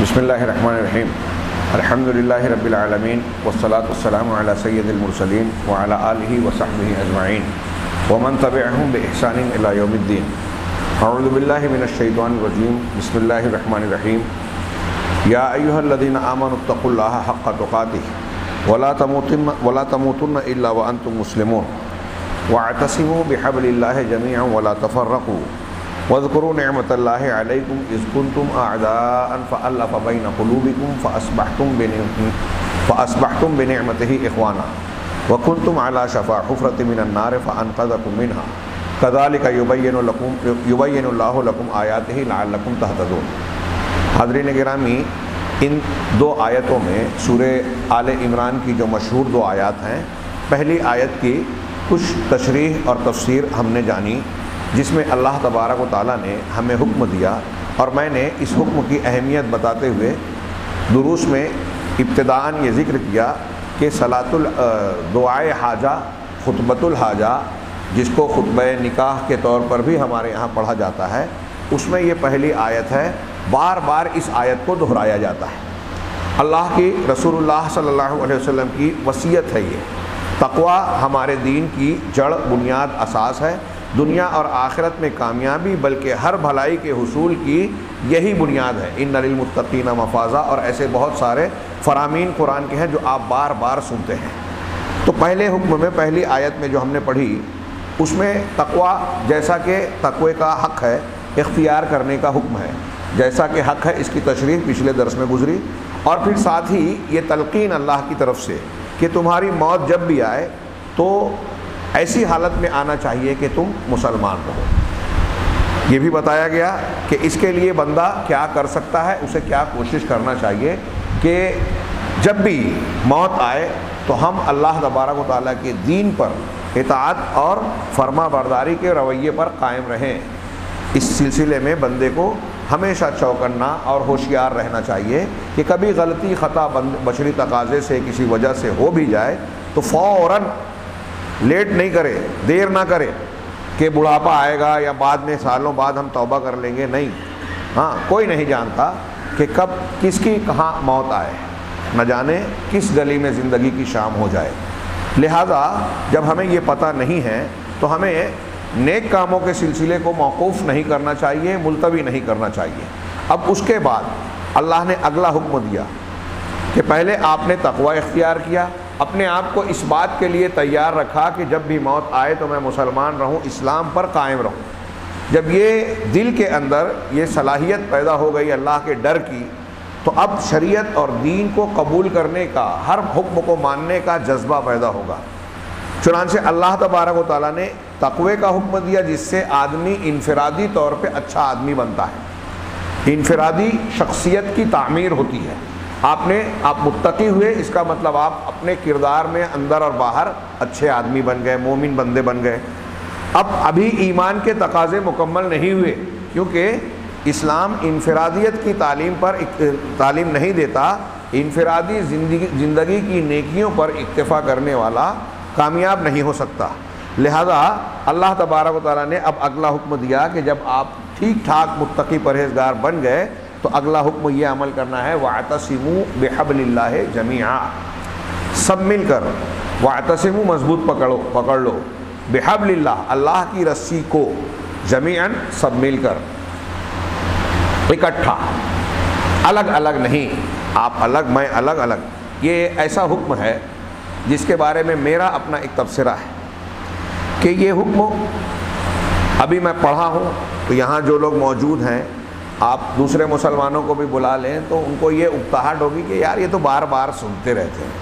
بسم اللہ الرحمن الرحیم الحمد للہ رب العالمین والصلاة والسلام علی سید المرسلین وعلی آلہ وصحبہ اجمعین ومن تبعہم بإحسان الی یوم الدین۔ اعوذ باللہ من الشیطان الرجیم، بسم اللہ الرحمن الرحیم۔ یا ایہا الذین آمنوا اتقوا اللہ حق تقاتہ ولا تموتن الا وانتم مسلمون واعتصموا بحبل اللہ جميعا ولا تفرقوا واذکروا نعمت اللہ علیکم اذ کنتم اعداء فألف بین قلوبکم فاصبحتم بنعمتہ اخوانا وکنتم علی شفا حفرۃ من النار فانقذکم منہا کذالک یبین اللہ لکم آیاتہ لعلکم تہتدون۔ حاضرین گرامی، ان دو آیتوں میں سورہ آل عمران کی جو مشہور دو آیات ہیں، پہلی آیت کی کچھ تشریح اور تفسیر ہم نے جانی، جس میں اللہ تبارک و تعالیٰ نے ہمیں حکم دیا، اور میں نے اس حکم کی اہمیت بتاتے ہوئے دروس میں ابتداءً یہ ذکر کیا کہ دعائے حاجہ، خطبۃ الحاجہ، جس کو خطبہ نکاح کے طور پر بھی ہمارے یہاں پڑھا جاتا ہے، اس میں یہ پہلی آیت ہے۔ بار بار اس آیت کو دہرایا جاتا ہے۔ اللہ کی رسول اللہ صلی اللہ علیہ وسلم کی وصیت ہے یہ۔ تقویٰ ہمارے دین کی جڑ، بنیاد، اساس ہے۔ دنیا اور آخرت میں کامیابی بلکہ ہر بھلائی کے حصول کی یہی بنیاد ہے۔ ان للمتقین مفازا، اور ایسے بہت سارے فرامین قرآن کے ہیں جو آپ بار بار سنتے ہیں۔ تو پہلے حکم میں، پہلی آیت میں جو ہم نے پڑھی، اس میں تقویٰ، جیسا کہ تقوی کا حق ہے، اختیار کرنے کا حکم ہے، جیسا کہ حق ہے، اس کی تشریح پچھلے درس میں گزری، اور پھر ساتھ ہی یہ تلقین اللہ کی طرف سے کہ تمہاری موت جب بھی آئے تو ایسی حالت میں آنا چاہیے کہ تم مسلمان رہو۔ یہ بھی بتایا گیا کہ اس کے لیے بندہ کیا کر سکتا ہے، اسے کیا کوشش کرنا چاہیے کہ جب بھی موت آئے تو ہم اللہ تبارک و تعالیٰ کے دین پر اطاعت اور فرما برداری کے رویے پر قائم رہیں۔ اس سلسلے میں بندے کو ہمیشہ چوکنا اور ہوشیار رہنا چاہیے کہ کبھی غلطی خطا بشری تقاضے سے کسی وجہ سے ہو بھی جائے تو فوراً لیٹ نہیں کرے، دیر نہ کرے کہ بڑھاپا آئے گا یا بعد میں سالوں بعد ہم توبہ کر لیں گے۔ نہیں، ہاں، کوئی نہیں جانتا کہ کب کس کی کہاں موت آئے، نہ جانے کس گلی میں زندگی کی شام ہو جائے۔ لہذا جب ہمیں یہ پتہ نہیں ہے تو ہمیں نیک کاموں کے سلسلے کو موقوف نہیں کرنا چاہیے، ملتوی نہیں کرنا چاہیے۔ اب اس کے بعد اللہ نے اگلا حکم دیا کہ پہلے آپ نے تقوی اختیار کیا، اپنے آپ کو اس بات کے لیے تیار رکھا کہ جب بھی موت آئے تو میں مسلمان رہوں، اسلام پر قائم رہوں۔ جب یہ دل کے اندر یہ صلاحیت پیدا ہو گئی اللہ کے ڈر کی، تو اب شریعت اور دین کو قبول کرنے کا، ہر حکم کو ماننے کا جذبہ پیدا ہوگا۔ چنانچہ اللہ تبارک و تعالیٰ نے تقوی کا حکم دیا، جس سے آدمی انفرادی طور پہ اچھا آدمی بنتا ہے، انفرادی شخصیت کی تعمیر ہوتی ہے۔ آپ متقی ہوئے، اس کا مطلب آپ اپنے کردار میں اندر اور باہر اچھے آدمی بن گئے، مومن بندے بن گئے۔ ابھی ایمان کے تقاضے مکمل نہیں ہوئے، کیونکہ اسلام انفرادیت کی تعلیم نہیں دیتا۔ انفرادی زندگی کی نیکیوں پر اکتفا کرنے والا کامیاب نہیں ہو سکتا۔ لہذا اللہ تبارک و تعالیٰ نے اب اگلا حکم دیا کہ جب آپ ٹھیک ٹھاک متقی پرہیزگار بن گئے تو اگلا حکم یہ عمل کرنا ہے، وَاعْتَصِمُوا بِحَبْلِ اللَّهِ جَمِيعًا، سب مل کر، وَاعْتَصِمُوا مضبوط پکڑ لو، بِحَبْلِ اللَّهِ، اللہ کی رسی کو، جمیعاً سب مل کر، اکٹھا، الگ الگ نہیں، آپ الگ میں الگ۔ یہ ایسا حکم ہے جس کے بارے میں میرا اپنا ایک تبصرہ ہے کہ یہ حکم ابھی میں پڑھا ہوں تو یہاں جو لوگ موجود ہیں، آپ دوسرے مسلمانوں کو بھی بلا لیں تو ان کو یہ اکتاہٹ ہوگی کہ یار یہ تو بار بار سنتے رہتے ہیں۔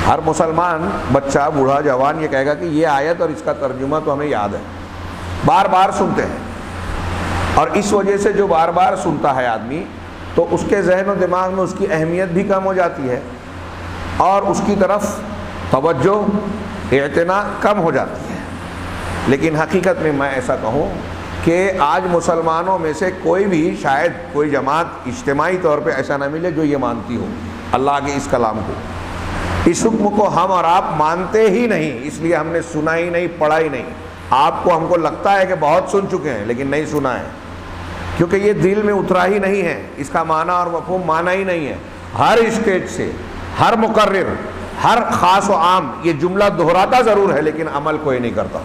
ہر مسلمان بچہ، بوڑھا، جوان یہ کہے گا کہ یہ آیت اور اس کا ترجمہ تو ہمیں یاد ہے، بار بار سنتے ہیں۔ اور اس وجہ سے جو بار بار سنتا ہے آدمی، تو اس کے ذہن و دماغ میں اس کی اہمیت بھی کم ہو جاتی ہے اور اس کی طرف توجہ، اعتنا کم ہو جاتی ہے۔ لیکن حقیقت میں میں ایسا کہوں کہ آج مسلمانوں میں سے کوئی بھی، شاید کوئی جماعت اجتماعی طور پہ ایسا نہ ملے جو یہ مانتی ہو اللہ کے اس کلام کو، اس حکم کو ہم اور آپ مانتے ہی نہیں، اس لیے ہم نے سنا ہی نہیں، پڑھا ہی نہیں۔ آپ کو، ہم کو لگتا ہے کہ بہت سن چکے ہیں لیکن نہیں سنا ہے، کیونکہ یہ دل میں اترا ہی نہیں ہے، اس کا معنی اور مفہوم مانا ہی نہیں ہے۔ ہر اسٹیج سے ہر مقرر، ہر خاص و عام یہ جملہ دہراتا ضرور ہے لیکن عمل کوئی نہیں کرتا۔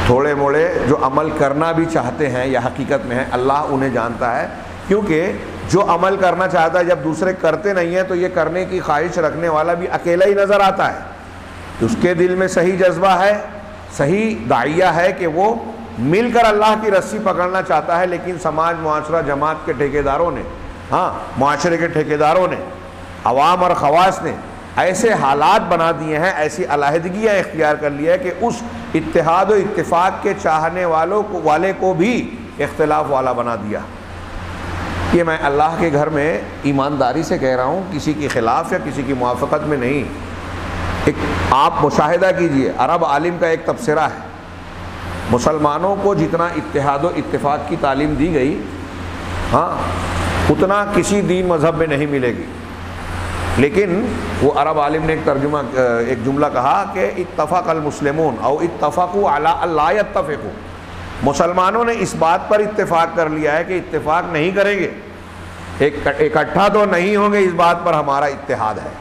تھوڑے موڑے جو عمل کرنا بھی چاہتے ہیں یا حقیقت میں ہے، اللہ انہیں جانتا ہے، کیونکہ جو عمل کرنا چاہتا ہے جب دوسرے کرتے نہیں ہیں تو یہ کرنے کی خواہش رکھنے والا بھی اکیلا ہی نظر آتا ہے۔ اس کے دل میں صحیح جذبہ ہے، صحیح داعیہ ہے کہ وہ مل کر اللہ کی رسی پکڑنا چاہتا ہے، لیکن سماج، معاشرہ، جماعت کے ٹھیکیداروں نے، معاشرے کے ٹھیکیداروں نے، عوام اور خواص نے ایسے حالات بنا دیے ہیں، ایسی علیحدگیاں اختیار کر لیا ہے کہ اس اتحاد و اتفاق کے چاہنے والے کو بھی اختلاف والا بنا دیا۔ یہ میں اللہ کے گھر میں ایمانداری سے کہہ رہا ہوں، کسی کے خلاف یا کسی کی موافقت میں نہیں۔ ایک آپ مشاہدہ کیجئے، عرب عالم کا ایک تبصرہ ہے، مسلمانوں کو جتنا اتحاد و اتفاق کی تعلیم دی گئی اتنا کسی دین مذہب میں نہیں ملے گی، لیکن وہ عرب عالم نے ایک جملہ کہا کہ اتفق المسلمون او اتفقوا علی اللہ یتفقوا، مسلمانوں نے اس بات پر اتفاق کر لیا ہے کہ اتفاق نہیں کریں گے، اکٹھا تو نہیں ہوں گے، اس بات پر ہمارا اتحاد ہے،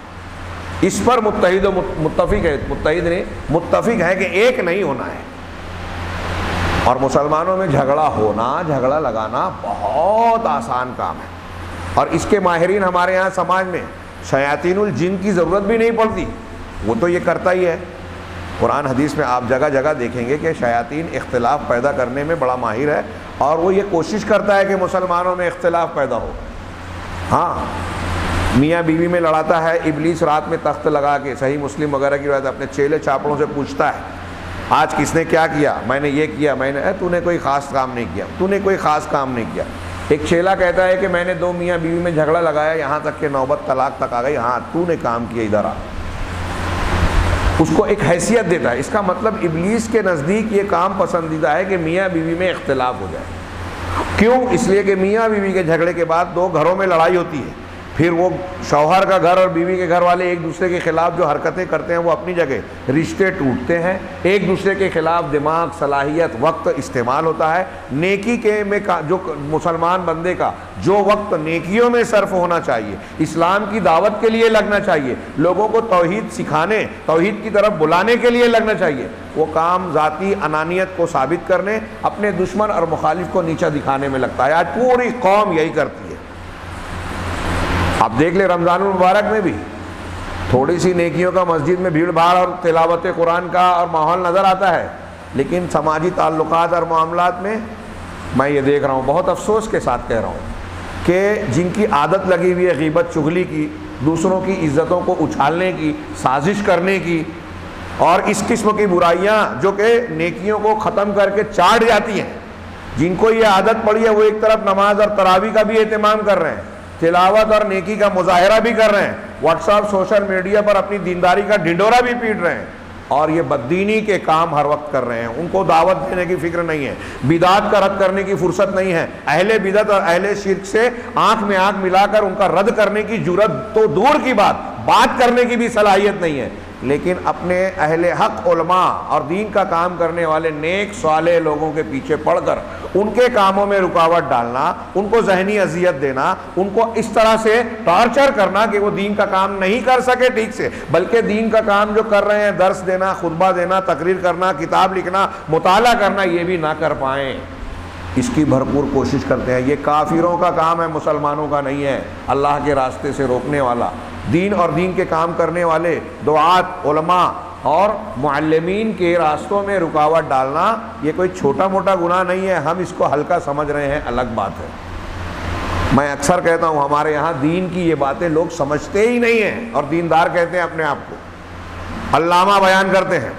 اس پر متحد و متفق ہے، متحد نہیں متفق ہے کہ ایک نہیں ہونا ہے۔ اور مسلمانوں میں جھگڑا لگانا بہت آسان کام ہے، اور اس کے ماہرین ہمارے یہاں سماج میں شیاطین الجن کی ضرورت بھی نہیں پڑتی، وہ تو یہ کرتا ہی ہے۔ قرآن حدیث میں آپ جگہ جگہ دیکھیں گے کہ شیاطین اختلاف پیدا کرنے میں بڑا ماہر ہے، اور وہ یہ کوشش کرتا ہے کہ مسلمانوں میں اختلاف پیدا ہو۔ میاں بیوی میں لڑاتا ہے ابلیس، رات میں تخت لگا کے، صحیح مسلم وغیرہ کی روایت، اپنے چیلے چاپڑوں سے پوچھتا ہے آج کس نے کیا کیا، میں نے یہ کیا، تو نے کوئی خاص کام نہیں کیا، تو نے کوئی خاص کام نہیں کیا۔ ایک چیلا کہتا ہے کہ میں نے 2 میاں بیوی میں جھگڑا لگایا، یہاں تک کہ نوبت طلاق تک آ گئی، تو نے کام کیا، ادھر آ۔ اس کو ایک حیثیت دیتا ہے۔ اس کا مطلب ابلیس کے نزدیک یہ کام پسندیدہ ہے کہ میاں بیوی میں اختلاف ہو جائے۔ کیوں؟ اس لیے کہ میاں بیوی کے جھگڑے کے بعد 2 گھروں میں لڑائی ہوتی ہے، پھر وہ شوہر کا گھر اور بیوی کے گھر والے ایک دوسرے کے خلاف جو حرکتیں کرتے ہیں وہ اپنی جگہ، رشتے ٹوٹتے ہیں، ایک دوسرے کے خلاف دماغ، صلاحیت، وقت استعمال ہوتا ہے۔ نیکی کے میں جو مسلمان بندے کا جو وقت نیکیوں میں صرف ہونا چاہیے، اسلام کی دعوت کے لیے لگنا چاہیے، لوگوں کو توحید سکھانے، توحید کی طرف بلانے کے لیے لگنا چاہیے، وہ کام ذاتی انانیت کو ثابت کرنے، اپنے دشمن اور مخالف کو نیچا دکھانے میں لگتا ہے۔ آج پوری قوم یہی کرتی ہے۔ آپ دیکھ لیں رمضان المبارک میں بھی تھوڑی سی نیکیوں کا مسجد میں بھیڑ بھاڑ اور تلاوت قرآن کا اور ماحول نظر آتا ہے، لیکن سماجی تعلقات اور معاملات میں میں یہ دیکھ رہا ہوں، بہت افسوس کے ساتھ کہہ رہا ہوں کہ جن کی عادت لگی ہوئی ہے غیبت چغلی کی، دوسروں کی عزتوں کو اچھالنے کی، سازش کرنے کی، اور اس قسم کی برائیاں جو کہ نیکیوں کو ختم کر کے چاٹ جاتی ہیں، جن کو یہ عادت پڑی ہے وہ ایک طرف نماز اور تراویح کا بھی اہتمام کر رہے ہیں، تلاوت اور نیکی کا مظاہرہ بھی کر رہے ہیں، واٹس ایپ سوشل میڈیا پر اپنی دینداری کا ڈنڈورا بھی پیٹ رہے ہیں، اور یہ بددینی کے کام ہر وقت کر رہے ہیں۔ ان کو دعوت دینے کی فکر نہیں ہے، بدعات کا رد کرنے کی فرصت نہیں ہے، اہل بدعت اور اہل شرک سے آنکھ میں آنکھ ملا کر ان کا رد کرنے کی جرأت تو دور کی بات کرنے کی بھی صلاحیت نہیں ہے، لیکن اپنے اہل حق علماء اور دین کا کام کرنے والے نیک صالح لوگوں کے پیچھے پڑ کر ان کے کاموں میں رکاوٹ ڈالنا، ان کو ذہنی اذیت دینا، ان کو اس طرح سے ٹارچر کرنا کہ وہ دین کا کام نہیں کر سکے ٹھیک سے، بلکہ دین کا کام جو کر رہے ہیں، درس دینا، خطبہ دینا، تقریر کرنا، کتاب لکھنا، مطالعہ کرنا، یہ بھی نہ کر پائیں، اس کی بھرپور کوشش کرتے ہیں۔ یہ کافروں کا کام ہے، مسلمانوں کا نہیں ہے، اللہ کے راستے سے روکنے والا، دین اور دین کے کام کرنے والے دعات، علماء اور معلمین کے راستوں میں رکاوٹ ڈالنا یہ کوئی چھوٹا موٹا گناہ نہیں ہے۔ ہم اس کو ہلکا سمجھ رہے ہیں، الگ بات ہے۔ میں اکثر کہتا ہوں ہمارے یہاں دین کی یہ باتیں لوگ سمجھتے ہی نہیں ہیں، اور دیندار کہتے ہیں اپنے آپ کو، علامہ بیان کرتے ہیں۔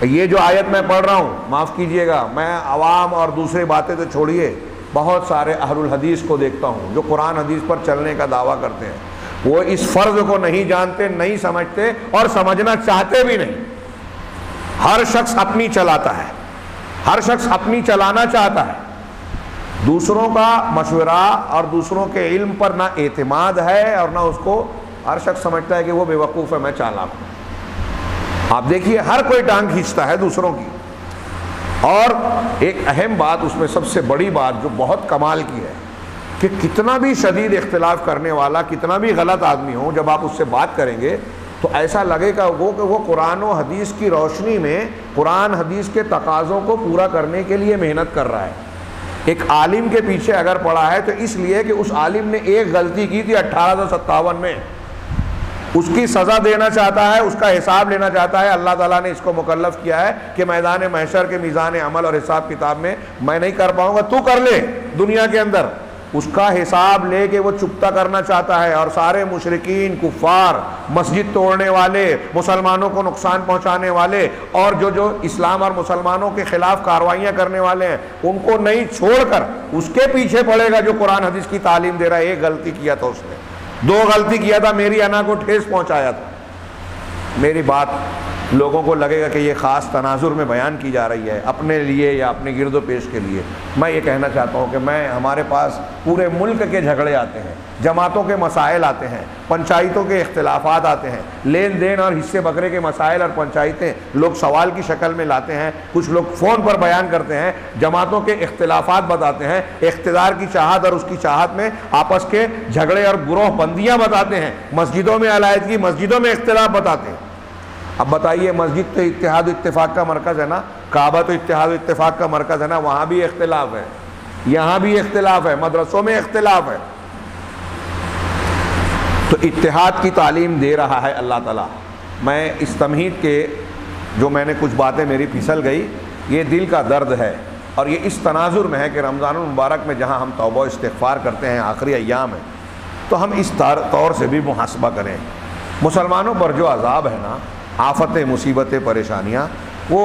یہ جو آیت میں پڑھ رہا ہوں، معاف کیجئے گا، میں عوام اور دوسری باتیں تو چھوڑیے، بہت سارے اہل الحدیث کو دیکھتا ہوں جو قرآن حدیث پر چلنے کا دعویٰ کرتے ہیں، وہ اس فرض کو نہیں جانتے، نہیں سمجھتے، اور سمجھنا چاہتے بھی نہیں۔ ہر شخص اپنی چلاتا ہے، ہر شخص اپنی چلانا چاہتا ہے، دوسروں کا مشورہ اور دوسروں کے علم پر نہ اعتماد ہے، اور نہ اس کو، ہر شخص سمجھتا ہے کہ وہ بے وقوف ہے، میں چالاک ہوں۔ آپ دیکھیے ہر کوئی ٹانگ کھینچتا ہے دوسروں کی، اور ایک اہم بات اس میں سب سے بڑی بات جو بہت کمال کی ہے کہ کتنا بھی شدید اختلاف کرنے والا، کتنا بھی غلط آدمی ہو، جب آپ اس سے بات کریں گے تو ایسا لگے گا کہ وہ قرآن و حدیث کی روشنی میں قرآن حدیث کے تقاضوں کو پورا کرنے کے لیے محنت کر رہا ہے۔ ایک عالم کے پیچھے اگر پڑا ہے تو اس لیے کہ اس عالم نے ایک غلطی کی تھی 1857 میں، اس کی سزا دینا چاہتا ہے، اس کا حساب لینا چاہتا ہے۔ اللہ تعالیٰ نے اس کو مکلف کیا ہے کہ میدان محشر کے میزان عمل اور حساب کتاب میں میں نہیں کر پاؤں گا، تو کر لے دنیا کے اندر۔ اس کا حساب لے کے وہ چپتا کرنا چاہتا ہے، اور سارے مشرکین، کفار، مسجد توڑنے والے، مسلمانوں کو نقصان پہنچانے والے، اور جو اسلام اور مسلمانوں کے خلاف کارروائیاں کرنے والے ہیں، ان کو نہیں چھوڑ کر اس کے پیچھے پڑے گا جو قرآن حدیث کی تعلیم دے رہا ہے۔ ایک غلطی کیا تھا اس نے، 2 غلطی کیا تھا، میری انا کو ٹھیس پہنچایا تھا۔ میری بات لوگوں کو لگے گا کہ یہ خاص تناظر میں بیان کی جا رہی ہے اپنے لیے یا اپنے گرد و پیش کے لیے۔ میں یہ کہنا چاہتا ہوں کہ ہمارے پاس پورے ملک کے جھگڑے آتے ہیں، جماعتوں کے مسائل آتے ہیں، پنچایتوں کے اختلافات آتے ہیں، لین دین اور حصے بکرے کے مسائل اور پنچایتیں لوگ سوال کی شکل میں لاتے ہیں، کچھ لوگ فون پر بیان کرتے ہیں، جماعتوں کے اختلافات بتاتے ہیں، اقتدار کی چاہت اور اس کی چاہت میں آپس کے جھگڑے اور گروہ بندیاں بتاتے ہیں، مسجدوں میں علیحدگی، مسجدوں میں اختلاف بتاتے ہیں۔ اب بتائیے، مسجد تو اتحاد و اتفاق کا مرکز ہے نا، کعبہ تو اتحاد و اتفاق کا مرکز ہے نا، وہاں بھی اختلاف ہے، یہاں بھی اختلاف ہے، مدرسوں میں اختلاف ہے۔ تو اتحاد کی تعلیم دے رہا ہے اللہ تعالیٰ۔ میں اس تمہید کے جو میں نے کچھ باتیں میری پھسل گئی، یہ دل کا درد ہے، اور یہ اس تناظر میں ہے کہ رمضان المبارک میں جہاں ہم توبہ و استغفار کرتے ہیں، آخری ایام ہے، تو ہم اس طور سے بھی محاسبہ کریں۔ مسلمانوں پر جو عذاب ہے نا، آفتیں، مصیبتیں، پریشانیاں، وہ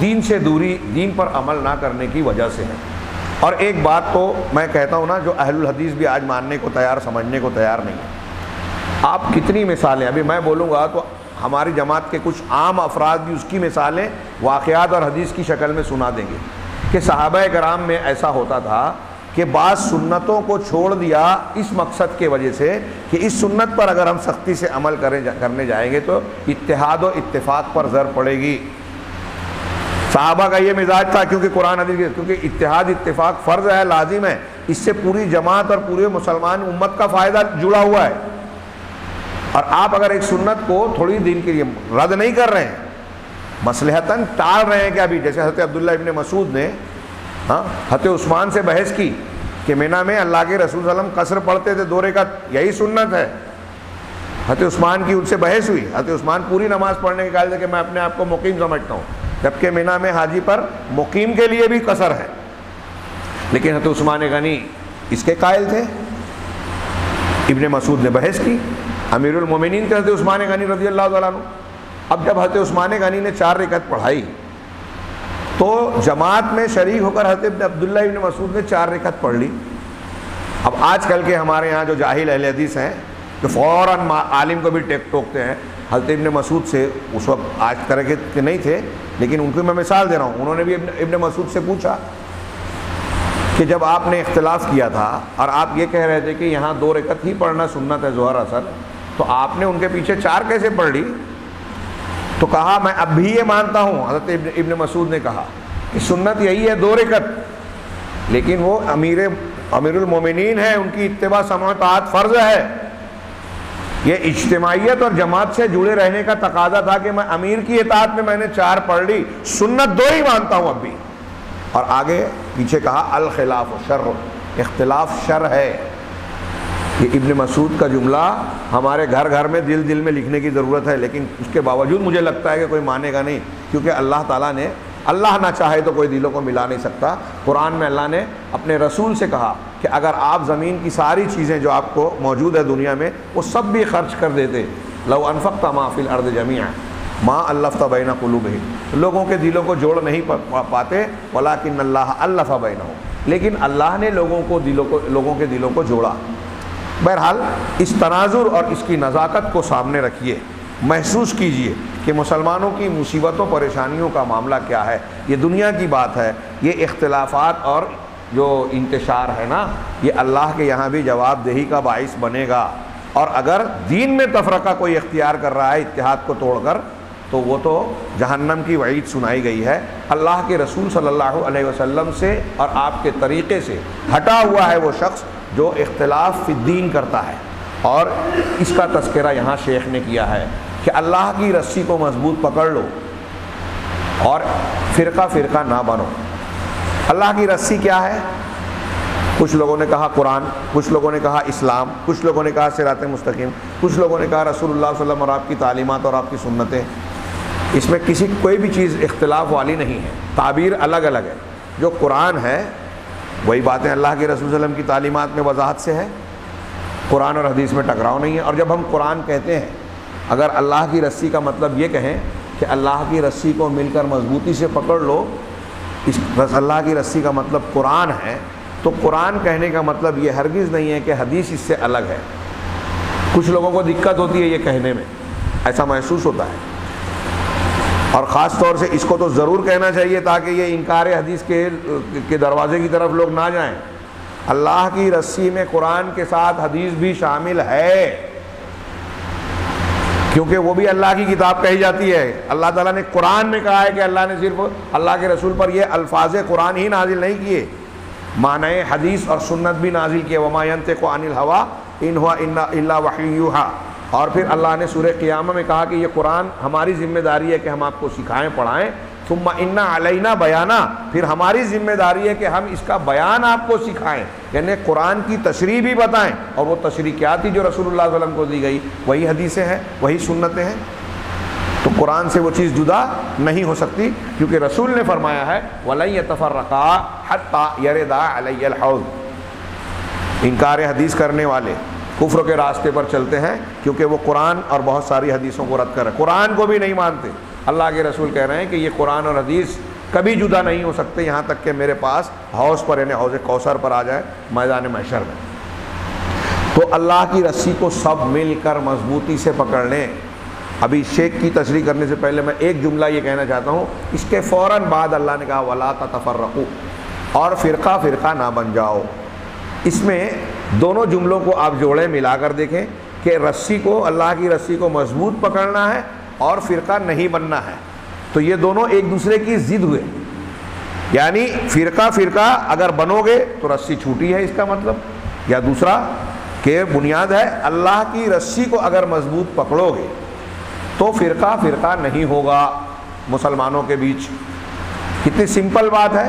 دین سے دوری، دین پر عمل نہ کرنے کی وجہ سے ہیں۔ اور ایک بات تو میں کہتا ہوں نا، جو اہل الحدیث بھی آج ماننے کو تیار، سمجھنے کو تیار نہیں ہے۔ آپ کتنی مثالیں، ابھی میں بولوں گا تو ہماری جماعت کے کچھ عام افراد بھی اس کی مثالیں واقعات اور حدیث کی شکل میں سنا دیں گے کہ صحابہ کرام میں ایسا ہوتا تھا کہ بعض سنتوں کو چھوڑ دیا اس مقصد کی وجہ سے کہ اس سنت پر اگر ہم سختی سے عمل کرنے جائیں گے تو اتحاد و اتفاق پر زر پڑے گی۔ صحابہ کا یہ مزاج تھا، کیونکہ قرآن حدیث، کیونکہ اتحاد اتفاق فرض ہے، لازم ہے، اس سے پوری جماعت اور پورے مسلمان امت کا فائدہ جڑا ہوا ہے۔ اور آپ اگر ایک سنت کو تھوڑی دن کے لیے رد نہیں کر رہے ہیں، مصلحتاً ٹال رہے ہیں کہ ابھی جیسے حضرت عبداللہ ابن مسعود نے حضرت عثمان سے بحث کی کہ مینا میں اللہ کے رسول صلی اللہ علیہ وسلم قصر پڑھتے تھے 2 رکعت، یہی سنت ہے۔ حضرت عثمان کی ان سے بحث ہوئی، حضرت عثمان پوری نماز پڑھنے کے قائل تھے کہ میں اپنے آپ کو مقیم سمجھتا ہوں، جبکہ مینا میں حاجی پر مقیم کے لیے بھی قصر ہے، لیکن حضرت عثمان غنی اس کے قائل تھے۔ ابن مسعود نے بحث کی، امیر المومنین تھے حضرت عثمان غنی رضی اللہ تعالیٰ عنہ۔ اب جب حضرت عثمان غنی نے 4 رکعت پڑھائی تو جماعت میں شریک ہو کر حضرت عبداللہ ابن مسعود نے 4 رکعت پڑھ لی۔ اب آج کل کے ہمارے یہاں جو جاہل اہل حدیث ہیں، جو فوراً عالم کو بھی ٹوکتے ہیں، حضرت ابن مسعود سے اس وقت آج طرح کے نہیں تھے، لیکن ان کی میں مثال دے رہا ہوں، انہوں نے بھی ابن مسعود سے پوچھا کہ جب آپ نے اختلاف کیا تھا اور آپ یہ کہہ رہے تھے کہ یہاں 2 رکعت ہی پڑھنا سنت ہے ظہر اثر، تو آپ نے ان کے پیچھے 4 کیسے پڑھ لی؟ تو کہا میں اب بھی یہ مانتا ہوں، حضرت ابن مسعود نے کہا کہ سنت یہی ہے 2 رکعت، لیکن وہ امیر المومنین ہے، ان کی اتباع سمع و طاعت فرض ہے۔ یہ اجتماعیت اور جماعت سے جڑے رہنے کا تقاضا تھا کہ میں امیر کی اطاعت میں نے 4 پڑھ لی، سنت 2 ہی مانتا ہوں اب بھی۔ اور آگے پیچھے کہا الخلاف شر، اختلاف شر ہے۔ یہ ابن مسعود کا جملہ ہمارے گھر گھر میں دل میں لکھنے کی ضرورت ہے، لیکن اس کے باوجود مجھے لگتا ہے کہ کوئی مانے گا نہیں، کیونکہ اللہ تعالیٰ نے، اللہ نہ چاہے تو کوئی دلوں کو ملا نہیں سکتا۔ قرآن میں اللہ نے اپنے رسول سے کہا کہ اگر آپ زمین کی ساری چیزیں جو آپ کو موجود ہے دنیا میں وہ سب بھی خرچ کر دیتے، لو انفقت ما فی الارض جمیعا ما الفت بین قلوبہم، لوگوں کے دلوں کو جوڑ نہیں پاتے، ولکن اللہ الف بینہم، لیکن اللہ نے لوگوں کے دلوں کو جوڑا۔ بہرحال اس تناظر اور اس کی نزاکت کو سامنے رکھیے، محسوس کیجئے کہ مسلمانوں کی مصیبتوں پریشانیوں کا معاملہ کیا ہے۔ یہ دنیا کی بات ہے، یہ اختلافات اور جو انتشار ہے نا، یہ اللہ کے یہاں بھی جواب دہی کا باعث بنے گا۔ اور اگر دین میں تفرقہ کوئی اختیار کر رہا ہے اتحاد کو توڑ کر، تو وہ تو جہنم کی وعید سنائی گئی ہے۔ اللہ کے رسول صلی اللہ علیہ وسلم سے اور آپ کے طریقے سے ہٹا ہوا ہے وہ شخص جو اختلاف فی الدین کرتا ہے، اور اس کا تذکرہ یہاں شیخ نے کیا ہے کہ اللہ کی رسی کو مضبوط پکڑ لو اور فرقہ فرقہ نہ بنو۔ اللہ کی رسی کیا ہے؟ کچھ لوگوں نے کہا قرآن، کچھ لوگوں نے کہا اسلام، کچھ لوگوں نے کہا صراط مستقیم، کچھ لوگوں نے کہا رسول اللہ صلی اللہ علیہ وسلم اور آپ کی تعلیمات اور آپ کی سنتیں۔ اس میں کوئی بھی چیز اختلاف والی نہیں ہے، تعبیر الگ الگ ہے۔ جو قرآن ہے وہی باتیں اللہ کے رسول صلی اللہ علیہ وسلم کی تعلیمات میں وضاحت سے ہے، قرآن اور حدیث میں ٹکراؤ نہیں ہے۔ اور جب ہم قرآن کہتے ہیں، اگر اللہ کی رسی کا مطلب یہ کہیں کہ اللہ کی رسی کو مل کر مضبوطی سے پکڑ لو، بس اللہ کی رسی کا مطلب قرآن ہے، تو قرآن کہنے کا مطلب یہ ہرگز نہیں ہے کہ حدیث اس سے الگ ہے۔ کچھ لوگوں کو دقت ہوتی ہے یہ کہنے میں، ایسا محسوس ہوتا ہے، اور خاص طور سے اس کو تو ضرور کہنا چاہیے تاکہ یہ انکار حدیث کے دروازے کی طرف لوگ نہ جائیں۔ اللہ کی رسی میں قرآن کے ساتھ حدیث بھی شامل ہے، کیونکہ وہ بھی اللہ کی کتاب کہی جاتی ہے۔ اللہ تعالیٰ نے قرآن میں کہا ہے کہ اللہ نے صرف اللہ کے رسول پر یہ الفاظ قرآن ہی نازل نہیں کیے، معنی حدیث اور سنت بھی نازل کیے۔ وما ينطق عن الهوى ان هو الا وحی یوحی۔ اور پھر اللہ نے سورہ قیامہ میں کہا کہ یہ قرآن ہماری ذمہ داری ہے کہ ہم آپ کو سکھائیں پڑھائیں۔ ثم ان علینا بیانا، پھر ہماری ذمہ داری ہے کہ ہم اس کا بیان آپ کو سکھائیں، یعنی قرآن کی تشریح بھی بتائیں۔ اور وہ تشریح کیا تھی جو رسول اللہ صلی اللہ علیہ وسلم کو دی گئی؟ وہی حدیثیں ہیں، وہی سنتیں ہیں۔ تو قرآن سے وہ چیز جدا نہیں ہو سکتی، کیونکہ رسول نے فرمایا ہے وَلَن يَتَفَرَّقَا حَتَّى يَرِدَا عَلَيَّ الْحَوْض۔ انکار حدیث کرنے والے کفر کے راستے پر چلتے ہیں، کیونکہ وہ قرآن اور بہت ساری حدیثوں کو رد کر رہے ہیں، قرآن کو بھی نہیں مانتے۔ اللہ کے رسول کہہ رہے ہیں کہ یہ قرآن اور حدیث کبھی جدا نہیں ہو سکتے، یہاں تک کہ میرے پاس حوض پر یعنی حوض کوثر پر آ جائے میدان محشر میں۔ تو اللہ کی رسی کو سب مل کر مضبوطی سے پکڑ لیں۔ ابھی شیخ کی تشریح کرنے سے پہلے میں ایک جملہ یہ کہنا چاہتا ہوں، اس کے فوراً بعد اللہ نے کہا وَلَا تَتَفَرَّقُوا، اور فرقہ فرقہ نہ بن جاؤ۔ اس میں دونوں جملوں کو آپ جوڑیں، ملا کر دیکھیں کہ رسی کو، اللہ کی رسی کو مضبوط پکڑنا ہے اور فرقہ نہیں بننا ہے، تو یہ دونوں ایک دوسرے کی ضد ہوئے، یعنی فرقہ فرقہ اگر بنو گے تو رسی چھوٹی ہے اس کا مطلب، یا دوسرا کہ بنیاد ہے اللہ کی رسی کو اگر مضبوط پکڑو گے تو فرقہ فرقہ نہیں ہوگا مسلمانوں کے بیچ۔ کتنی سمپل بات ہے،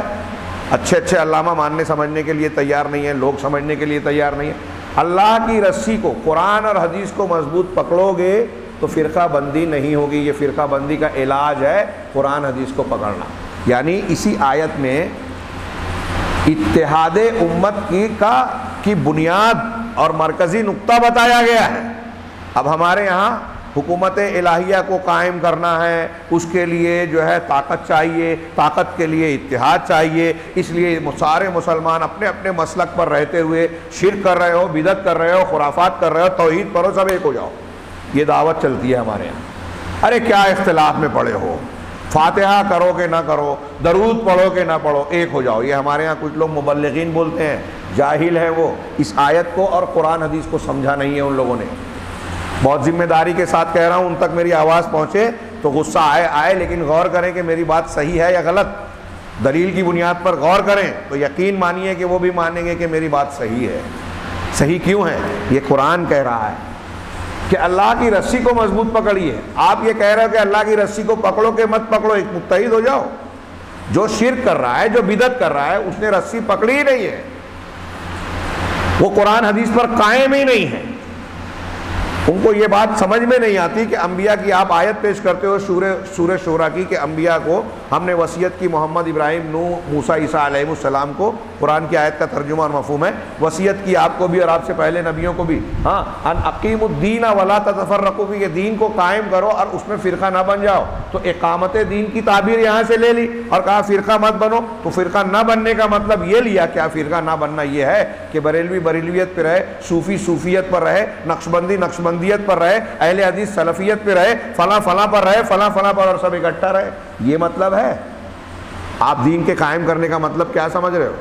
اچھے علامہ ماننے سمجھنے کے لیے تیار نہیں ہیں، لوگ سمجھنے کے لیے تیار نہیں ہیں۔ اللہ کی رسی کو، قرآن اور حدیث کو مضبوط پکڑو گے تو فرقہ بندی نہیں ہوگی۔ یہ فرقہ بندی کا علاج ہے قرآن حدیث کو پکڑنا۔ یعنی اسی آیت میں اتحاد امت کی بنیاد اور مرکزی نقطہ بتایا گیا ہے۔ اب ہمارے یہاں حکومت الہیہ کو قائم کرنا ہے، اس کے لیے جو ہے طاقت چاہیے، طاقت کے لیے اتحاد چاہیے، اس لیے سارے مسلمان اپنے اپنے مسلک پر رہتے ہوئے شرک کر رہے ہو، بدعت کر رہے ہو، خرافات کر رہے ہو، توحید پڑھو، سب ایک ہو جاؤ۔ یہ دعوت چلتی ہے ہمارے یہاں۔ ارے کیا اختلاف میں پڑے ہو، فاتحہ کرو کہ نہ کرو، درود پڑھو کہ نہ پڑھو، ایک ہو جاؤ۔ یہ ہمارے یہاں کچھ لوگ مبلغین بولتے ہیں، جاہل ہیں وہ، اس آیت کو اور قرآن حدیث کو سمجھا نہیں ہے ان لوگوں نے۔ بہت ذمہ داری کے ساتھ کہہ رہا ہوں، ان تک میری آواز پہنچے تو غصہ آئے لیکن غور کریں کہ میری بات صحیح ہے یا غلط، دلیل کی بنیاد پر غور کریں تو یقین مانیے کہ وہ بھی مانیں گے کہ میری بات صحیح ہے۔ صحیح کیوں ہے؟ یہ قرآن کہہ رہا ہے کہ اللہ کی رسی کو مضبوط پکڑیے۔ آپ یہ کہہ رہے ہو کہ اللہ کی رسی کو پکڑو کہ مت پکڑو، ایک متحد ہو جاؤ۔ جو شرک کر رہا ہے، جو بدعت کر رہا ہے، اس نے رسی پکڑی ہی نہیں ہے، وہ قرآن حدیث پر قائم ہی نہیں ہے۔ ان کو یہ بات سمجھ میں نہیں آتی کہ انبیاء کی آپ آیت پیش کرتے ہو سورہ شورا کی کہ انبیاء کو ہم نے وصیت کی، محمد، ابراہیم، نوح، موسیٰ، عیسیٰ علیہ السلام کو، قرآن کی آیت کا ترجمہ اور مفہوم ہے، وصیت کی آپ کو بھی اور آپ سے پہلے نبیوں کو بھی، ہاں، ان اقیموا الدین ولا تتفرقوا فیہ، دین کو قائم کرو اور اس میں فرقہ نہ بن جاؤ۔ تو اقامت دین کی تعبیر یہاں سے لے لی اور کہا فرقہ مت بنو، تو فرقہ نہ بننے کا مطلب یہ لیا، کیا فرقہ نہ بننا یہ ہے کہ بریلوی بریلویت پہ رہے، صوفی صوفیت پر رہے، نقشبندی نقشبندیت پر رہے، اہل حدیث سلفیت پہ رہے، فلاں فلاں پر رہے، فلاں فلاں پر، اور سب اکٹھا رہے؟ یہ مطلب ہے؟ آپ دین کے قائم کرنے کا مطلب کیا سمجھ رہے ہو؟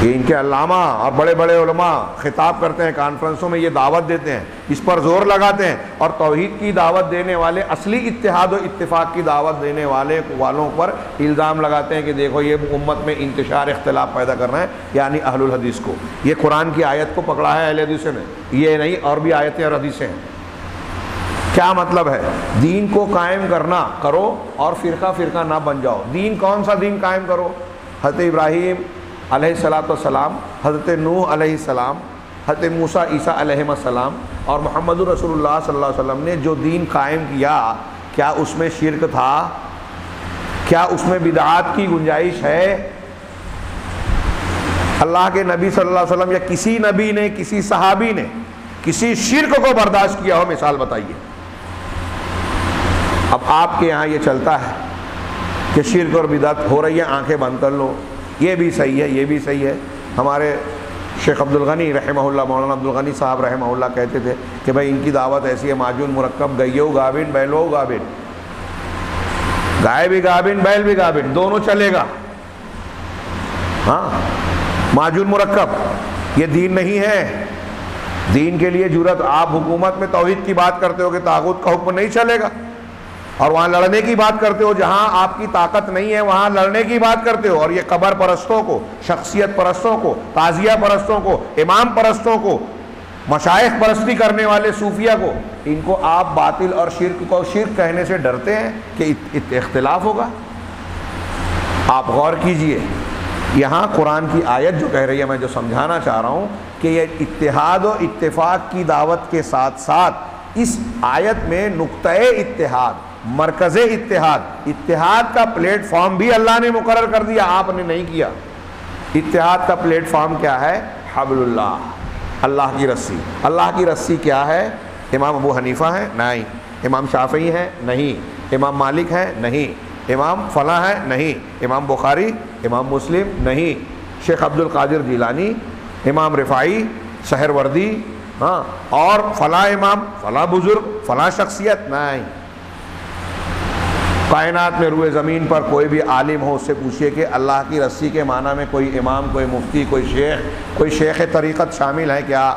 یہ ان کے علامہ اور بڑے بڑے علماء خطاب کرتے ہیں کانفرنسوں میں، یہ دعوت دیتے ہیں، اس پر زور لگاتے ہیں، اور توحید کی دعوت دینے والے، اصلی اتحاد و اتفاق کی دعوت دینے والوں پر الزام لگاتے ہیں کہ دیکھو یہ امت میں انتشار اختلاف پیدا کرنا ہے، یعنی اہل الحدیث کو۔ یہ قرآن کی آیت کو پکڑا ہے اہل حدیث نے، یہ نہیں اور بھی آیتیں اور حدیثیں ہیں۔ کیا مطلب ہے؟ دین کو قائم کرنا کرو اور فرقہ فرقہ نہ بن جاؤ۔ دین کون سا دین قائم کرو؟ حضرت ابراہیم علیہ السلام، حضرت نوح علیہ السلام، حضرت موسیٰ عیسیٰ علیہ السلام اور محمد رسول اللہ صلی اللہ علیہ وسلم نے جو دین قائم کیا، کیا اس میں شرک تھا؟ کیا اس میں بدعات کی گنجائش ہے؟ اللہ کے نبی صلی اللہ علیہ وسلم یا کسی نبی نے، کسی صحابی نے کسی شرک کو برداشت کیا ہو؟ مثال بتائیے۔ اب آپ کے یہاں یہ چلتا ہے کہ شرک اور بدعت ہو رہی ہے، آنکھیں بند کر لو، یہ بھی صحیح ہے، یہ بھی صحیح ہے۔ ہمارے شیخ عبد الغنی رحمہ اللہ، مولانا عبد الغنی صاحب رحمہ اللہ کہتے تھے کہ بھائی ان کی دعوت ایسی ہے، ماجون مرکب گئیو گابن بیلو گابن، گائے بھی گابن بیل بھی گابن، دونوں چلے گا۔ ہاں، ماجون مرکب یہ دین نہیں ہے۔ دین کے لیے جرأت، آپ حکومت میں توحید کی بات کرتے ہو کہ طاغوت کا حکم نہیں چلے گا، اور وہاں لڑنے کی بات کرتے ہو، جہاں آپ کی طاقت نہیں ہے وہاں لڑنے کی بات کرتے ہو، اور یہ قبر پرستوں کو، شخصیت پرستوں کو، تعزیہ پرستوں کو، امام پرستوں کو، مشائخ پرستی کرنے والے صوفیہ کو، ان کو آپ باطل اور شرک کو شرک کہنے سے ڈرتے ہیں کہ اختلاف ہوگا۔ آپ غور کیجئے، یہاں قرآن کی آیت جو کہہ رہی ہے، میں جو سمجھانا چاہ رہا ہوں کہ یہ اتحاد و اتفاق کی دعوت کے ساتھ ساتھ اس آیت میں نقطۂ اتحاد، مرکز اتحاد، اتحاد کا پلیٹ فارم بھی اللہ نے مقرر کر دیا، آپ نے نہیں کیا۔ اتحاد کا پلیٹ فارم کیا ہے؟ حبل اللہ، اللہ کی رسی۔ اللہ کی رسی کیا ہے؟ امام ابو حنیفہ ہے؟ نہیں۔ امام شافعی ہے؟ نہیں۔ امام مالک ہے؟ نہیں۔ امام فلاں ہے؟ نہیں۔ امام بخاری، امام مسلم؟ نہیں۔ شیخ عبد القادر جیلانی، امام رفاعی، سحر وردی، ہاں، اور فلاں امام، فلاں بزرگ، فلاں شخصیت؟ نہیں۔ کائنات میں روئے زمین پر کوئی بھی عالم ہو، اس سے پوچھئے کہ اللہ کی رسی کے معنی میں کوئی امام، کوئی مفتی، کوئی شیخ طریقت شامل ہے کیا؟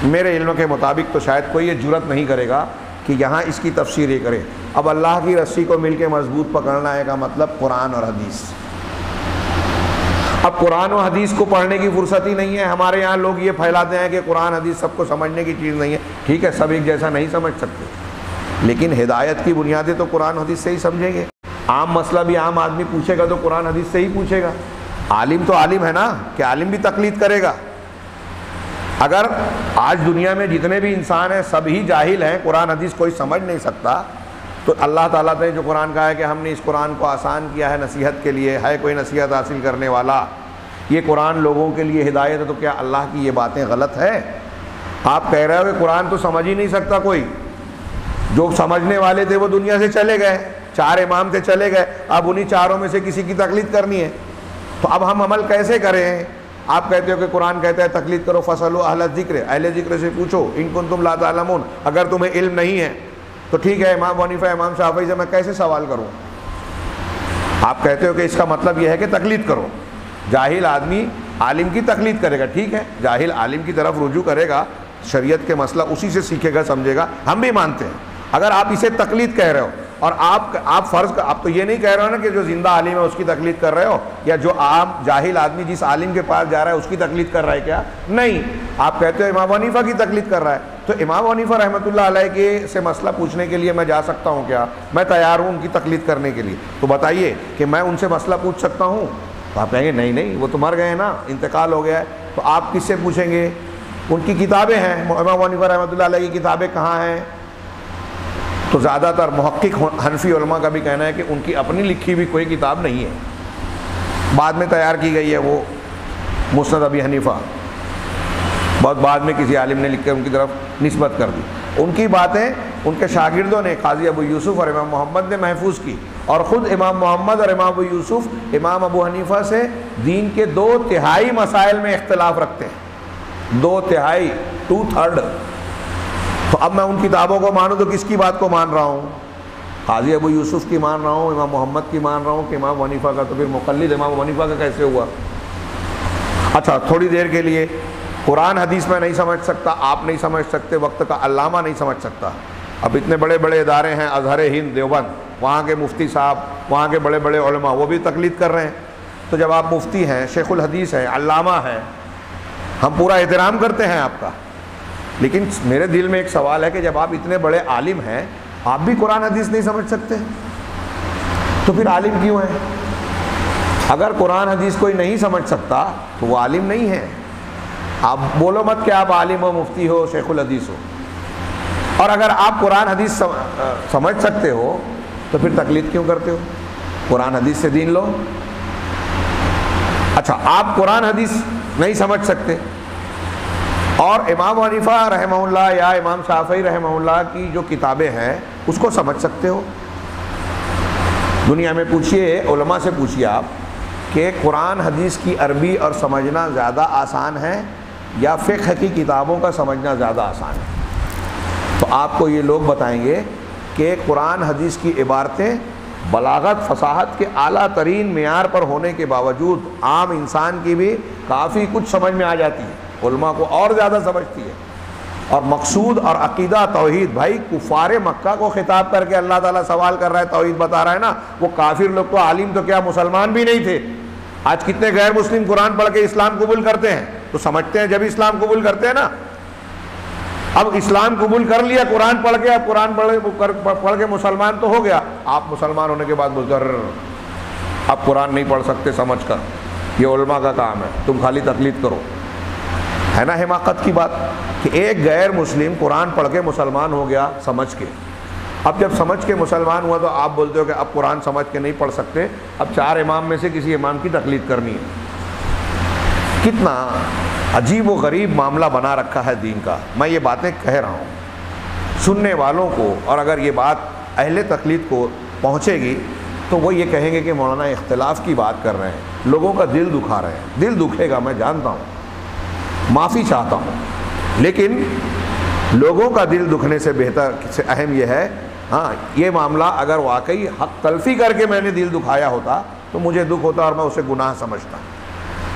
میرے علم کے مطابق تو شاید کوئی یہ جرأت نہیں کرے گا کہ یہاں اس کی تفسیر یہ کرے۔ اب اللہ کی رسی کو مل کے مضبوط پکڑنا ہے کا مطلب قرآن اور حدیث۔ اب قرآن و حدیث کو پڑھنے کی فرصت ہی نہیں ہے۔ ہمارے یہاں لوگ یہ پھیلاتے ہیں کہ قرآن حدیث سب کو سمجھنے کی چیز نہیں ہے۔ ٹھیک ہے، سب ایک جیسا نہیں سمجھ سکتے، لیکن ہدایت کی بنیادیں تو قرآن حدیث سے ہی سمجھیں گے۔ عام مسئلہ بھی عام آدمی پوچھے گا تو قرآن حدیث سے ہی پوچھے گا۔ عالم تو عالم ہے نا، کہ عالم بھی تقلید کرے گا۔ اگر آج دنیا میں جتنے بھی انسان ہیں سب ہی جاہل ہیں، قرآن حدیث کوئی سمجھ نہیں سکتا، تو اللہ تعالیٰ نے جو قرآن کہا ہے کہ ہم نے اس قرآن کو آسان کیا ہے نصیحت کے لیے، ہے کوئی نصیحت حاصل کرنے والا، یہ قرآن لوگوں کے لیے ہدایت ہے، تو کیا اللہ کی یہ باتیں غلط ہے؟ آپ کہہ رہے ہو کہ قرآن تو سمجھ ہی نہیں سکتا کوئی، جو سمجھنے والے تھے وہ دنیا سے چلے گئے، 4 امام تھے چلے گئے، اب انہی 4 میں سے کسی کی تقلید کرنی ہے، تو اب ہم عمل کیسے کریں؟ آپ کہتے ہو کہ قرآن کہتا ہے تقلید کرو، فَاسْأَلُوا أَهْلَ الذِّكْرِ، اہل ذکر سے پوچھو، ان کنتم لا تعلمون، اگر تمہیں علم نہیں ہے تو ٹھیک ہے امام حنیفہ امام شافعی سے میں کیسے سوال کروں؟ آپ کہتے ہو کہ اس کا مطلب یہ ہے کہ تقلید کرو، جاہل آدمی عالم کی تقلید کرے گا، ٹھیک ہے، جاہل عالم کی طرف رجوع کرے گا، شریعت کے مسئلہ اسی سے سیکھے گا، سمجھے گا، ہم بھی مانتے ہیں۔ اگر آپ اسے تقلید کہہ رہے ہو اور آپ فرض آپ تو یہ نہیں کہہ رہے ہو نا کہ جو زندہ عالم ہے اس کی تقلید کر رہے ہو، یا جو عام جاہل آدمی جس عالم کے پاس جا رہا ہے اس کی تقلید کر رہا ہے، کیا نہیں؟ آپ کہتے ہو امام حنیفہ کی تقلید کر رہا ہے، تو امام حنیفہ رحمۃ اللہ علیہ کے سے مسئلہ پوچھنے کے لیے میں جا سکتا ہوں کیا؟ میں تیار ہوں ان کی تقلید کرنے کے لیے، تو بتائیے کہ میں ان سے مسئلہ پوچھ سکتا ہوں؟ تو آپ کہیں گے نہیں وہ تو مر گئے ہیں نا، انتقال ہو گیا ہے، تو آپ کس سے پوچھیں گے؟ ان کی کتابیں ہیں، امام حنیفہ رحمۃ اللہ علیہ کی کتابیں کہاں ہیں؟ تو زیادہ تر محقق حنفی علماء کا بھی کہنا ہے کہ ان کی اپنی لکھی بھی کوئی کتاب نہیں ہے، بعد میں تیار کی گئی ہے، وہ مسند ابی حنیفہ بہت بعد میں کسی عالم نے لکھ کے ان کی طرف نسبت کر دی۔ ان کی باتیں ان کے شاگردوں نے، قاضی ابو یوسف اور امام محمد نے محفوظ کی، اور خود امام محمد اور امام ابو یوسف امام ابو حنیفہ سے دین کے 2/3 مسائل میں اختلاف رکھتے ہیں، 2/3، 2/3۔ تو اب میں ان کتابوں کو مانوں تو کس کی بات کو مان رہا ہوں؟ قاضی ابو یوسف کی مان رہا ہوں، امام محمد کی مان رہا ہوں، کہ امام حنیفہ کا؟ تو پھر مقلد امام حنیفہ کا کیسے ہوا؟ اچھا تھوڑی دیر کے لیے قرآن حدیث میں نہیں سمجھ سکتا، آپ نہیں سمجھ سکتے، وقت کا علامہ نہیں سمجھ سکتا. اب اتنے بڑے بڑے ادارے ہیں، ازہر ہند دیوبند، وہاں کے مفتی صاحب، وہاں کے بڑے بڑے علماء، وہ بھی تقلید کر رہے ہیں. تو جب آپ مفتی ہیں، شیخ الحدیث ہیں، علامہ ہیں، ہم پورا احترام کرتے ہیں آپ کا، لیکن میرے دل میں ایک سوال ہے کہ جب آپ اتنے بڑے عالم ہیں، آپ بھی قرآن حدیث نہیں سمجھ سکتے تو پھر عالم کیوں ہیں؟ اگر قرآن حدیث کوئی نہیں سمجھ سکتا تو وہ عالم نہیں ہے. آپ بولو مت کہ آپ عالم ہو، مفتی ہو، شیخ الحدیث ہو. اور اگر آپ قرآن حدیث سمجھ سکتے ہو تو پھر تقلید کیوں کرتے ہو؟ قرآن حدیث سے دین لو. اچھا آپ قرآن حدیث نہیں سمجھ سکتے اور امام حنیفہ رحمہ اللہ یا امام شافعی رحمہ اللہ کی جو کتابیں ہیں اس کو سمجھ سکتے ہو. دنیا میں پوچھئے، علماء سے پوچھئے آپ کہ قرآن حدیث کی عربی اور سمجھنا زیادہ آسان ہے یا فقہ کی کتابوں کا سمجھنا زیادہ آسان ہے، تو آپ کو یہ لوگ بتائیں گے کہ قرآن حدیث کی عبارتیں بلاغت فصاحت کے اعلیٰ ترین معیار پر ہونے کے باوجود عام انسان کی بھی کافی کچھ سمجھ میں آ جاتی ہے، علماء کو اور زیادہ سمجھتی ہے. اور مقصود اور عقیدہ توحید، بھائی کفار مکہ کو خطاب کر کے اللہ تعالیٰ سوال کر رہا ہے، توحید بتا رہا ہے نا. وہ کافر لوگ تو عالم تو کیا مسلمان بھی نہیں تھے. آج کتنے غیر مسلم قرآن پڑھ کے اسلام قبول کرتے ہیں تو سمجھتے ہیں جب اسلام قبول کرتے ہیں نا. اب اسلام قبول کر لیا قرآن پڑھ کے، اب قرآن پڑھ کے مسلمان تو ہو گیا. آپ مسلمان ہونے کے بعد بولتے اب قرآن نہیں پڑھ سکتے سمجھ کر، یہ علماء کا کام ہے، تم خالی تقلید کرو. ہے نا حماقت کی بات کہ ایک غیر مسلم قرآن پڑھ کے مسلمان ہو گیا سمجھ کے. اب جب سمجھ کے مسلمان ہوا تو آپ بولتے ہو کہ اب قرآن سمجھ کے نہیں پڑھ سکتے، اب 4 امام میں سے کسی امام کی تقلید کرنی ہے. کتنا عجیب و غریب معاملہ بنا رکھا ہے دین کا. میں یہ باتیں کہہ رہا ہوں سننے والوں کو، اور اگر یہ بات اہل تقلید کو پہنچے گی تو وہ یہ کہیں گے کہ مولانا اختلاف کی بات کر رہے ہیں، لوگوں کا دل دکھا رہے ہیں. دل دکھے گا، میں جانتا ہوں، معافی چاہتا ہوں، لیکن لوگوں کا دل دکھنے سے بہتر سے اہم یہ ہے، ہاں یہ معاملہ اگر واقعی حق تلفی کر کے میں نے دل دکھایا ہوتا تو مجھے دکھ ہوتا اور میں اسے گناہ سمجھتا،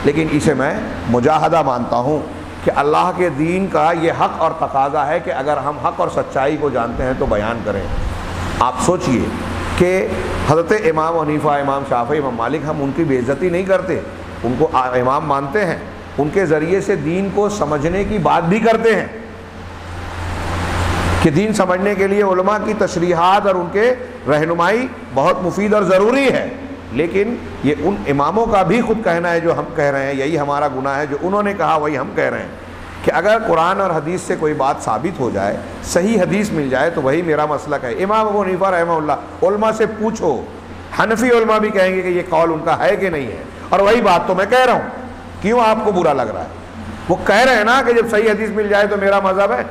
لیکن اسے میں مجاہدہ مانتا ہوں کہ اللہ کے دین کا یہ حق اور تقاضا ہے کہ اگر ہم حق اور سچائی کو جانتے ہیں تو بیان کریں. آپ سوچئے کہ حضرت امام حنیفہ، امام شافعی، امام مالک، ہم ان کی بے عزتی نہیں کرتے، ان کو امام مانتے ہیں، ان کے ذریعے سے دین کو سمجھنے کی بات بھی کرتے ہیں کہ دین سمجھنے کے لیے علماء کی تشریحات اور ان کے رہنمائی بہت مفید اور ضروری ہے. لیکن یہ ان اماموں کا بھی خود کہنا ہے جو ہم کہہ رہے ہیں، یہی ہمارا گناہ ہے، جو انہوں نے کہا وہی ہم کہہ رہے ہیں کہ اگر قرآن اور حدیث سے کوئی بات ثابت ہو جائے، صحیح حدیث مل جائے تو وہی میرا مسلک ہے. امام ابو حنیفہ رحمہ اللہ، علماء سے پوچھو، حنفی علماء بھی کہیں گے کہ یہ قول ان کا ہے کہ نہیں ہے، اور وہی بات تو میں کہہ رہا ہوں. کیوں آپ کو برا لگ رہا ہے؟ وہ کہہ رہے ہیں نا کہ جب صحیح حدیث مل جائے تو میرا مذہب ہے،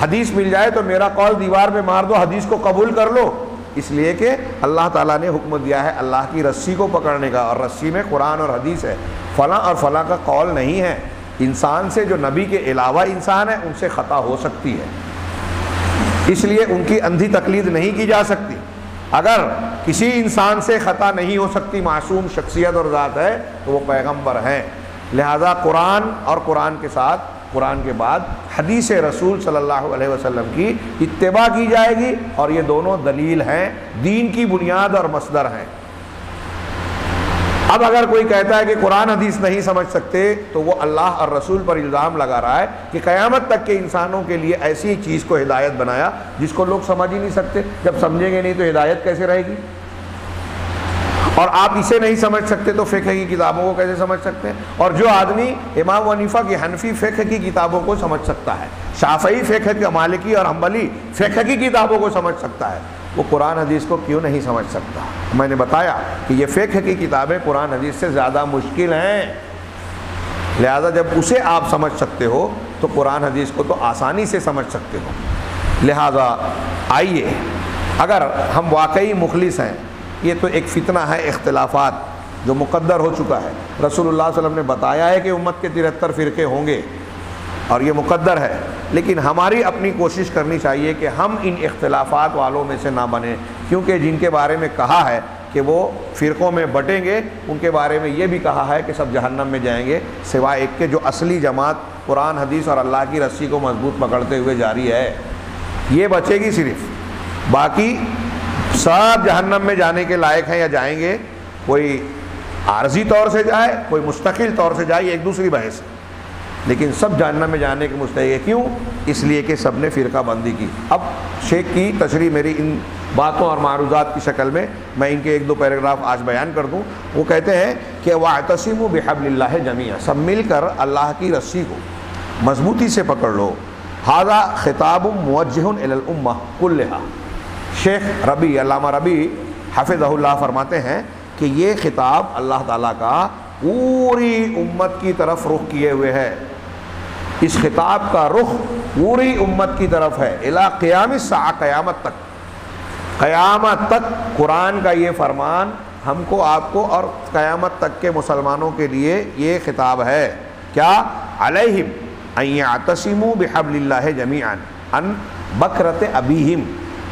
حدیث مل جائے تو میرا قول دیوار پہ مار دو، حدیث کو قبول کر لو. اس لیے کہ اللہ تعالیٰ نے حکم دیا ہے اللہ کی رسی کو پکڑنے کا، اور رسی میں قرآن اور حدیث ہے. فلاں اور فلاں کا قول نہیں ہے. انسان سے جو نبی کے علاوہ انسان ہے ان سے خطا ہو سکتی ہے، اس لیے ان کی اندھی تقلید نہیں کی جا سکتی. اگر کسی انسان سے خطا نہیں ہو سکتی، معصوم شخصیت اور ذات ہے، تو وہ پیغمبر ہیں. لہذا قرآن اور قرآن کے ساتھ، قرآن کے بعد حدیث رسول صلی اللہ علیہ وسلم کی اتباع کی جائے گی، اور یہ دونوں دلیل ہیں، دین کی بنیاد اور مصدر ہیں. اب اگر کوئی کہتا ہے کہ قرآن حدیث نہیں سمجھ سکتے تو وہ اللہ اور رسول پر الزام لگا رہا ہے کہ قیامت تک کے انسانوں کے لیے ایسی چیز کو ہدایت بنایا جس کو لوگ سمجھ ہی نہیں سکتے. جب سمجھیں گے نہیں تو ہدایت کیسے رہے گی؟ اور آپ اسے نہیں سمجھ سکتے تو فقہ کی کتابوں کو کیسے سمجھ سکتے ہیں؟ اور جو آدمی امام حنیفہ کی حنفی فقہ کی کتابوں کو سمجھ سکتا ہے، شافعی فقہ کی، مالکی اور حنبلی فقہ کی کتابوں کو سمجھ سکتا ہے، وہ قرآن حدیث کو کیوں نہیں سمجھ سکتا؟ میں نے بتایا کہ یہ فقہ کی کتابیں قرآن حدیث سے زیادہ مشکل ہیں. لہذا جب اسے آپ سمجھ سکتے ہو تو قرآن حدیث کو تو آسانی سے سمجھ سکتے ہو. لہذا آئیے، اگر ہم واقعی مخلص ہیں، یہ تو ایک فتنہ ہے اختلافات جو مقدر ہو چکا ہے. رسول اللہ صلی اللہ علیہ وسلم نے بتایا ہے کہ امت کے 73 فرقے ہوں گے اور یہ مقدر ہے، لیکن ہماری اپنی کوشش کرنی چاہیے کہ ہم ان اختلافات والوں میں سے نہ بنیں، کیونکہ جن کے بارے میں کہا ہے کہ وہ فرقوں میں بٹیں گے، ان کے بارے میں یہ بھی کہا ہے کہ سب جہنم میں جائیں گے سوائے ایک کے جو اصلی جماعت قرآن حدیث اور اللہ کی رسی کو مضبوط پکڑتے ہوئے جاری ہے، یہ بچے گی صرف، باقی سب جہنم میں جانے کے لائق ہیں یا جائیں گے، کوئی عارضی طور سے جائے کوئی مستقل طور سے جائے، یہ ایک دوسری بحث ہے، لیکن سب جہنم میں جانے کے مستحق ہے۔ کیوں؟ اس لیے کہ سب نے فرقہ بندی کی۔ اب شیخ کی تشریح میری ان باتوں اور معروضات کی شکل میں میں ان کے ایک دو پیراگراف آج بیان کر دوں۔ وہ کہتے ہیں کہ وَاعْتَصِمُوا بِحَبْلِ اللَّهِ جَمِيعًا، سب مل کر اللہ کی رسی کو مضبوطی سے پکڑ لو۔ ھذا خطاب موجہ الی الامہ کلھا، شیخ ربیع، علامہ ربیع حفظہ اللہ فرماتے ہیں کہ یہ خطاب اللہ تعالیٰ کا پوری امت کی طرف رخ کیے ہوئے ہے، اس خطاب کا رخ پوری امت کی طرف ہے، الی قیام الساعہ، قیامت تک، قیامت تک قرآن کا یہ فرمان ہم کو، آپ کو اور قیامت تک کے مسلمانوں کے لیے یہ خطاب ہے۔ کیا؟ علیہم ان یعتصموا بحبل اللہ جمیعا ان بکرۃ ابیہم،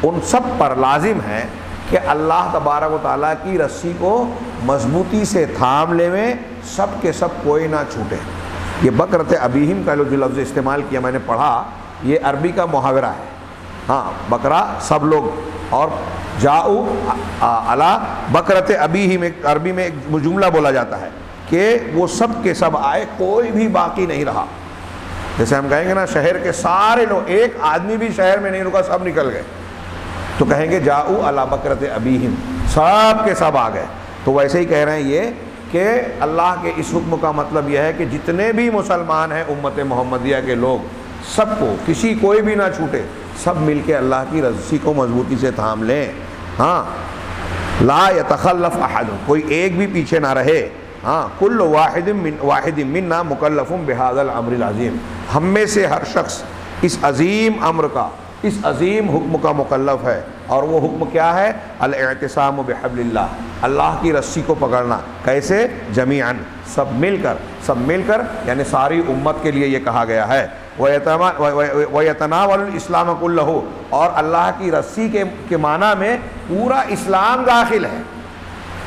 ان سب پر لازم ہے کہ اللہ تبارک و تعالیٰ کی رسی کو مضبوطی سے تھام لے میں، سب کے سب کوئی نہ چھوٹے۔ یہ بکرۃ ابیہم کا جو لفظ استعمال کیا میں نے پڑھا، یہ عربی کا محاورہ ہے، ہاں بکرا سب لوگ، اور جاؤ علی بکرۃ ابیہم عربی میں ایک جملہ بولا جاتا ہے کہ وہ سب کے سب آئے، کوئی بھی باقی نہیں رہا۔ جیسے ہم کہیں گے نا شہر کے سارے لوگ، ایک آدمی بھی شہر میں نہیں رکا، سب نکل گئے، تو کہیں گے جاؤ علی بکرۃ ابیہم، سب کے سب آ گئے۔ تو ویسے ہی کہہ رہے ہیں یہ کہ اللہ کے اس حکم کا مطلب یہ ہے کہ جتنے بھی مسلمان ہیں امت محمدیہ کے لوگ، سب کو، کسی کوئی بھی نہ چھوٹے، سب مل کے اللہ کی رسی کو مضبوطی سے تھام لیں۔ ہاں، لا یتخلف احد، کوئی ایک بھی پیچھے نہ رہے۔ ہاں، کل واحد منا مکلف بہذا الامر العظیم، ہم میں سے ہر شخص اس عظیم امر کا، اس عظیم حکم کا مکلف ہے، اور وہ حکم کیا ہے؟ الاعتصام بحبل اللہ، اللہ کی رسی کو پکڑنا۔ کیسے؟ جمیعاً، سب مل کر، سب مل کر یعنی ساری امت کے لیے یہ کہا گیا ہے۔ وَيَتَنَاوَلُ الْإِسْلَامَ كُلَّهُ، اور اللہ کی رسی کے معنی میں پورا اسلام داخل ہے،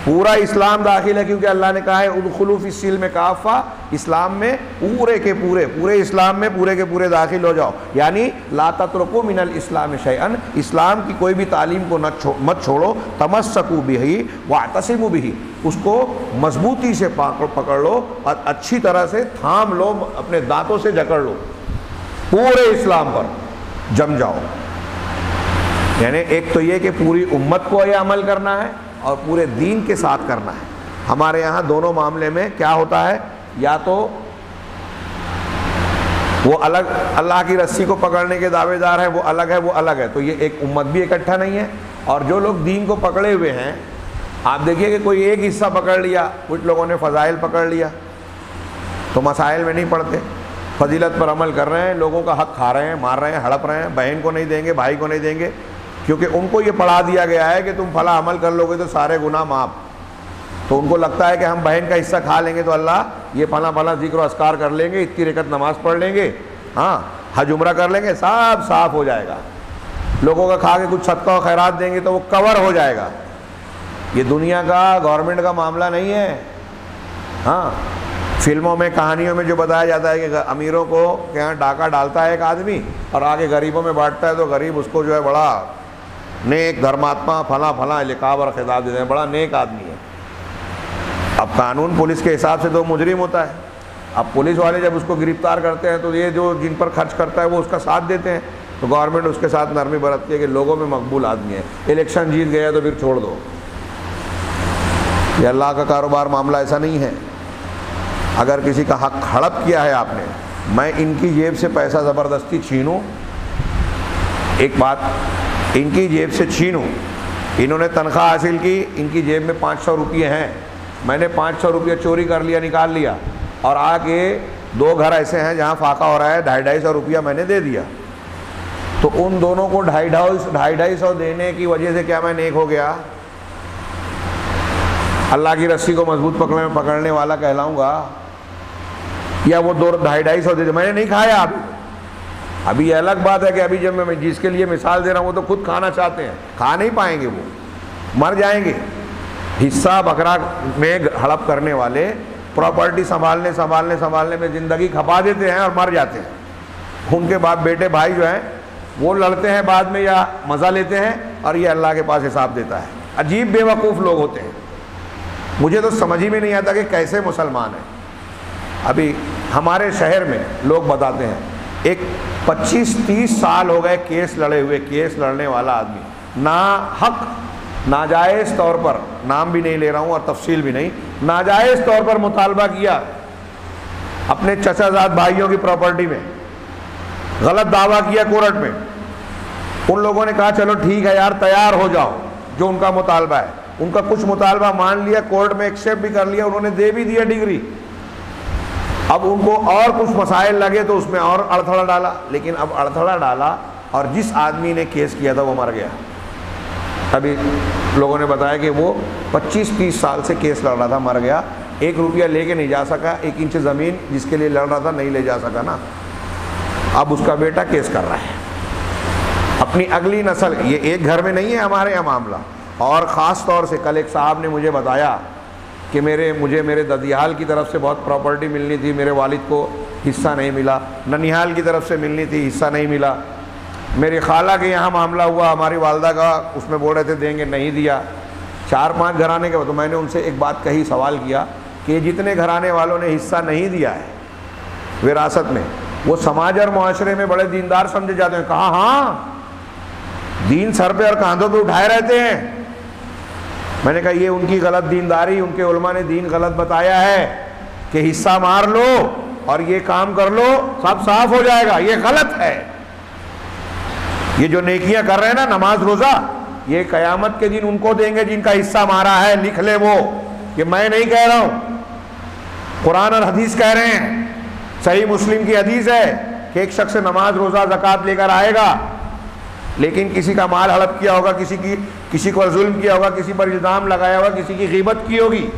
پورا اسلام داخل ہے، کیونکہ اللہ نے کہا ہے ادخلوا فی السلم کافہ، اسلام میں پورے کے پورے، پورے اسلام میں پورے کے پورے داخل ہو جاؤ، یعنی لا تترکوا من الاسلام شیئا، اسلام کی کوئی بھی تعلیم کو مت چھوڑو، تمسکوا بہ واعتصموا بہ، اس کو مضبوطی سے پکڑ لو اور اچھی طرح سے تھام لو، اپنے دانتوں سے جکڑ لو، پورے اسلام پر جم جاؤ۔ یعنی ایک تو یہ کہ پوری امت کو یہ عمل کرنا ہے اور پورے دین کے ساتھ کرنا ہے۔ ہمارے یہاں دونوں معاملے میں کیا ہوتا ہے، یا تو وہ الگ اللہ کی رسی کو پکڑنے کے دعوے دار ہیں، وہ الگ ہے، وہ الگ ہے، تو یہ ایک امت بھی اکٹھا نہیں ہے، اور جو لوگ دین کو پکڑے ہوئے ہیں، آپ دیکھیے کہ کوئی ایک حصہ پکڑ لیا، کچھ لوگوں نے فضائل پکڑ لیا تو مسائل میں نہیں پڑھتے، فضیلت پر عمل کر رہے ہیں، لوگوں کا حق کھا رہے ہیں، مار رہے ہیں، ہڑپ رہے ہیں، بہن کو نہیں دیں گے، بھائی کو نہیں دیں گے، کیونکہ ان کو یہ پڑھا دیا گیا ہے کہ تم فلاں عمل کر لو گے تو سارے گناہ معاف، تو ان کو لگتا ہے کہ ہم بہن کا حصہ کھا لیں گے تو اللہ یہ فلاں فلاں ذکر و اذکار کر لیں گے، اتنی رکعت نماز پڑھ لیں گے، ہاں حج عمرہ کر لیں گے، سب صاف ہو جائے گا، لوگوں کا کھا کے کچھ صدقہ و خیرات دیں گے تو وہ کور ہو جائے گا۔ یہ دنیا کا، گورنمنٹ کا معاملہ نہیں ہے۔ ہاں، فلموں میں، کہانیوں میں جو بتایا جاتا ہے کہ امیروں کو کہ یہاں ڈاکہ ڈالتا ہے ایک آدمی اور آگے غریبوں میں بانٹتا ہے تو غریب اس کو جو ہے بڑا نیک دھرماتما فلاں فلاں لقاب اور خطاب دیتے ہیں، بڑا نیک آدمی ہے۔ اب قانون پولیس کے حساب سے تو مجرم ہوتا ہے، اب پولیس والے جب اس کو گرفتار کرتے ہیں تو یہ جو جن پر خرچ کرتا ہے وہ اس کا ساتھ دیتے ہیں، تو گورنمنٹ اس کے ساتھ نرمی برتتی ہے کہ لوگوں میں مقبول آدمی ہے، الیکشن جیت گیا تو پھر چھوڑ دو۔ یہ اللہ کا کاروبار معاملہ ایسا نہیں ہے۔ اگر کسی کا حق ہڑپ کیا ہے آپ نے، میں ان کی جیب سے پیسہ زبردستی چھینوں، ایک بات، ان کی جیب سے چھینوں، انہوں نے تنخواہ حاصل کی، ان کی جیب میں 500 روپئے ہیں، میں نے 500 روپیہ چوری کر لیا، نکال لیا، اور آ کے 2 گھر ایسے ہیں جہاں فاقہ ہو رہا ہے، 250 روپیہ میں نے دے دیا، تو ان دونوں کو 250 دینے کی وجہ سے کیا میں نیک ہو گیا؟ اللہ کی رسی کو مضبوط پکڑنے والا کہلاؤں گا؟ یا وہ 250 دے دے، میں نے نہیں کھایا ابھی یہ الگ بات ہے کہ ابھی جب میں جس کے لیے مثال دے رہا ہوں وہ تو خود کھانا چاہتے ہیں، کھا نہیں پائیں گے، وہ مر جائیں گے، حصہ بکرا میں ہڑپ کرنے والے پراپرٹی سنبھالنے میں زندگی کھپا دیتے ہیں اور مر جاتے ہیں۔ ان کے باپ بیٹے بھائی جو ہیں وہ لڑتے ہیں بعد میں یا مزہ لیتے ہیں، اور یہ اللہ کے پاس حساب دیتا ہے۔ عجیب بے وقوف لوگ ہوتے ہیں، مجھے تو سمجھ ہی میں نہیں آتا کہ کیسے مسلمان ہیں۔ ابھی ہمارے شہر میں لوگ بتاتے ہیں ایک 25-30 سال ہو گئے کیس لڑے ہوئے، کیس لڑنے والا آدمی ناحق ناجائز طور پر، نام بھی نہیں لے رہا ہوں اور تفصیل بھی نہیں، ناجائز طور پر مطالبہ کیا اپنے چچا زاد بھائیوں کی پراپرٹی میں، غلط دعویٰ کیا کورٹ میں۔ ان لوگوں نے کہا چلو ٹھیک ہے یار، تیار ہو جاؤ، جو ان کا مطالبہ ہے۔ ان کا کچھ مطالبہ مان لیا، کورٹ میں ایکسیپٹ بھی کر لیا، انہوں نے دے بھی دیا ڈگری۔ اب ان کو اور کچھ مسائل لگے تو اس میں اور اڑتھڑا ڈالا، لیکن اب اڑتھڑا ڈالا اور جس آدمی نے کیس کیا تھا وہ مر گیا۔ ابھی لوگوں نے بتایا کہ وہ 25-30 سال سے کیس لڑ رہا تھا، مر گیا، 1 روپیہ لے کے نہیں جا سکا، 1 انچ زمین جس کے لیے لڑ رہا تھا نہیں لے جا سکا نا۔ اب اس کا بیٹا کیس کر رہا ہے اپنی اگلی نسل۔ یہ ایک گھر میں نہیں ہے ہمارے یہاں معاملہ، اور خاص طور سے کل ایک صاحب نے مجھے بتایا کہ مجھے میرے ددیال کی طرف سے بہت پراپرٹی ملنی تھی، میرے والد کو حصہ نہیں ملا، ننیہال کی طرف سے ملنی تھی، حصہ نہیں ملا، میری خالہ کے یہاں معاملہ ہوا، ہماری والدہ کا اس میں بول رہے تھے دیں گے، نہیں دیا۔ 4-5 گھرانے کے بعد تو میں نے ان سے ایک بات کہی، سوال کیا کہ جتنے گھرانے والوں نے حصہ نہیں دیا ہے وراثت میں، وہ سماج اور معاشرے میں بڑے دیندار سمجھے جاتے ہیں؟ کہا ہاں، دین سر پہ اور کاندھوں پہ اٹھائے رہتے ہیں۔ میں نے کہا یہ ان کی غلط دینداری، ان کے علماء نے دین غلط بتایا ہے کہ حصہ مار لو اور یہ کام کر لو سب صاف ہو جائے گا، یہ غلط ہے۔ یہ جو نیکیاں کر رہے ہیں نا، نماز روزہ، یہ قیامت کے دن ان کو دیں گے جن کا حصہ مارا ہے، لکھ لے وہ، کہ میں نہیں کہہ رہا ہوں، قرآن اور حدیث کہہ رہے ہیں۔ صحیح مسلم کی حدیث ہے کہ ایک شخص نماز روزہ زکوٰۃ لے کر آئے گا، لیکن کسی کا مال ہڑپ کیا ہوگا، کسی کو ظلم کیا ہوگا، کسی پر الزام لگایا ہوگا، کسی کی غیبت کی ہوگی،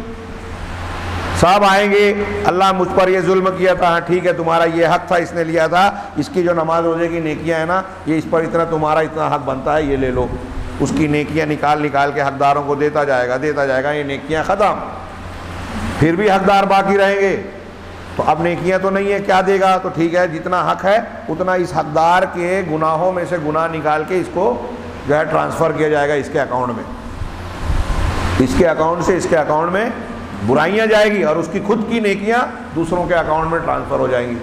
سب آئیں گے، اللہ مجھ پر یہ ظلم کیا تھا، ہاں ٹھیک ہے تمہارا یہ حق تھا، اس نے لیا تھا، اس کی جو نماز روزے کی نیکیاں ہیں نا، یہ اس پر اتنا تمہارا اتنا حق بنتا ہے، یہ لے لو۔ اس کی نیکیاں نکال کے حقداروں کو دیتا جائے گا، یہ نیکیاں ختم، پھر بھی حقدار باقی رہیں گے۔ تو اب نیکیاں تو نہیں ہے، کیا دے گا؟ تو ٹھیک ہے جتنا حق ہے اتنا اس حقدار کے گناہوں میں سے گناہ نکال کے اس کو جو ہے ٹرانسفر کیا جائے گا اس کے اکاؤنٹ میں، اس کے اکاؤنٹ سے اس کے اکاؤنٹ میں برائیاں جائے گی، اور اس کی خود کی نیکیاں دوسروں کے اکاؤنٹ میں ٹرانسفر ہو جائیں گی۔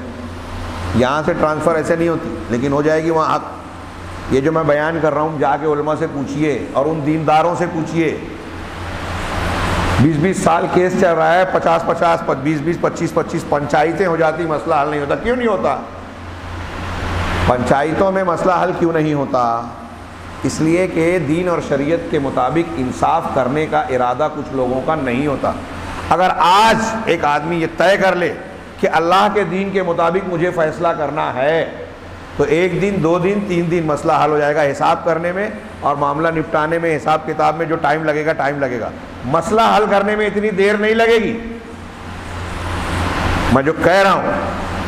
یہاں سے ٹرانسفر ایسے نہیں ہوتی، لیکن ہو جائے گی وہاں حق۔ یہ جو میں بیان کر رہا ہوں، جا کے علماء سے پوچھئے اور ان دینداروں سے پوچھئے۔ 20-20 سال کیس چل رہا ہے، 50-50 20-20 25-25 پنچایتیں ہو جاتی، مسئلہ حل نہیں ہوتا۔ کیوں نہیں ہوتا؟ پنچایتوں میں مسئلہ حل کیوں نہیں ہوتا؟ اس لیے کہ دین اور شریعت کے مطابق انصاف کرنے کا ارادہ کچھ لوگوں کا نہیں ہوتا۔ اگر آج ایک آدمی یہ طے کر لے کہ اللہ کے دین کے مطابق مجھے فیصلہ کرنا ہے، تو 1 دن 2 دن 3 دن مسئلہ حل ہو جائے گا، حساب کرنے میں اور معاملہ نپٹانے میں، حساب کتاب میں جو ٹائم لگے گا، مسئلہ حل کرنے میں اتنی دیر نہیں لگے گی۔ میں جو کہہ رہا ہوں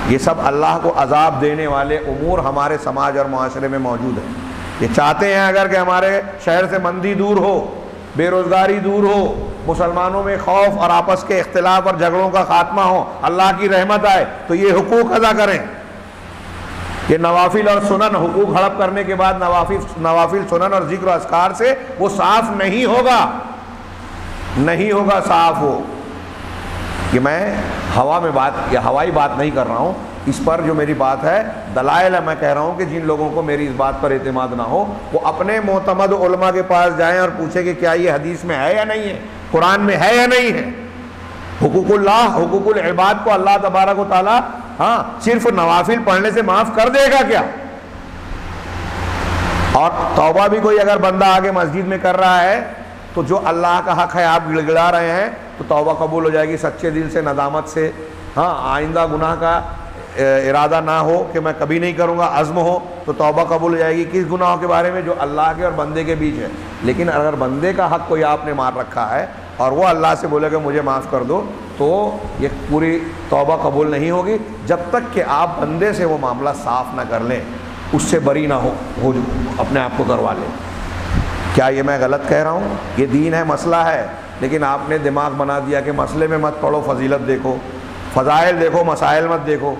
یہ سب اللہ کو عذاب دینے والے امور ہمارے سماج اور معاشرے میں موجود ہیں۔ یہ چاہتے ہیں اگر کہ ہمارے شہر سے مندی دور ہو، بے روزگاری دور ہو، مسلمانوں میں خوف اور آپس کے اختلاف اور جھگڑوں کا خاتمہ ہو، اللہ کی رحمت آئے، تو یہ حقوق ادا کریں۔ یہ نوافل اور سنن، حقوق ہڑپ کرنے کے بعد نوافل سنن اور ذکر و اذکار سے وہ صاف نہیں ہوگا صاف ہو۔ کہ میں ہوا میں بات یا ہوائی بات نہیں کر رہا ہوں، اس پر جو میری بات ہے دلائل ہے، میں کہہ رہا ہوں کہ جن لوگوں کو میری اس بات پر اعتماد نہ ہو وہ اپنے معتمد علماء کے پاس جائیں اور پوچھیں کہ کیا یہ حدیث میں ہے یا نہیں ہے، قرآن میں ہے یا نہیں ہے۔ حقوق اللہ، حقوق العباد کو اللہ تبارک و تعالی صرف نوافل پڑھنے سے معاف کر دے گا کیا؟ اور توبہ بھی کوئی اگر بندہ آگے مسجد میں کر رہا ہے تو جو اللہ کا حق ہے آپ گڑگڑا رہے ہیں تو توبہ قبول ہو جائے گی، سچے دل سے، ندامت سے، آئندہ گناہ کا ارادہ نہ ہو کہ میں کبھی نہیں کروں گا، عزم ہو تو توبہ قبول ہو جائے گی۔ کس گناہوں کے بارے میں؟ جو اللہ کے اور بندے کے بیچ ہے۔ لیکن اگر بندے کا حق کوئی آپ نے مار رکھا ہے اور وہ اللہ سے بولے کہ مجھے معاف کر دو، تو یہ پوری توبہ قبول نہیں ہوگی جب تک کہ آپ بندے سے وہ معاملہ صاف نہ کر لیں، اس سے بری نہ ہو اپنے آپ کو کروا لیں۔ کیا یہ میں غلط کہہ رہا ہوں؟ یہ دین ہے، مسئلہ ہے، لیکن آپ نے دماغ بنا دیا کہ مسئلے میں مت پڑھو، فضیلت دیکھو، فضائل دیکھو، مسائل مت دیکھو۔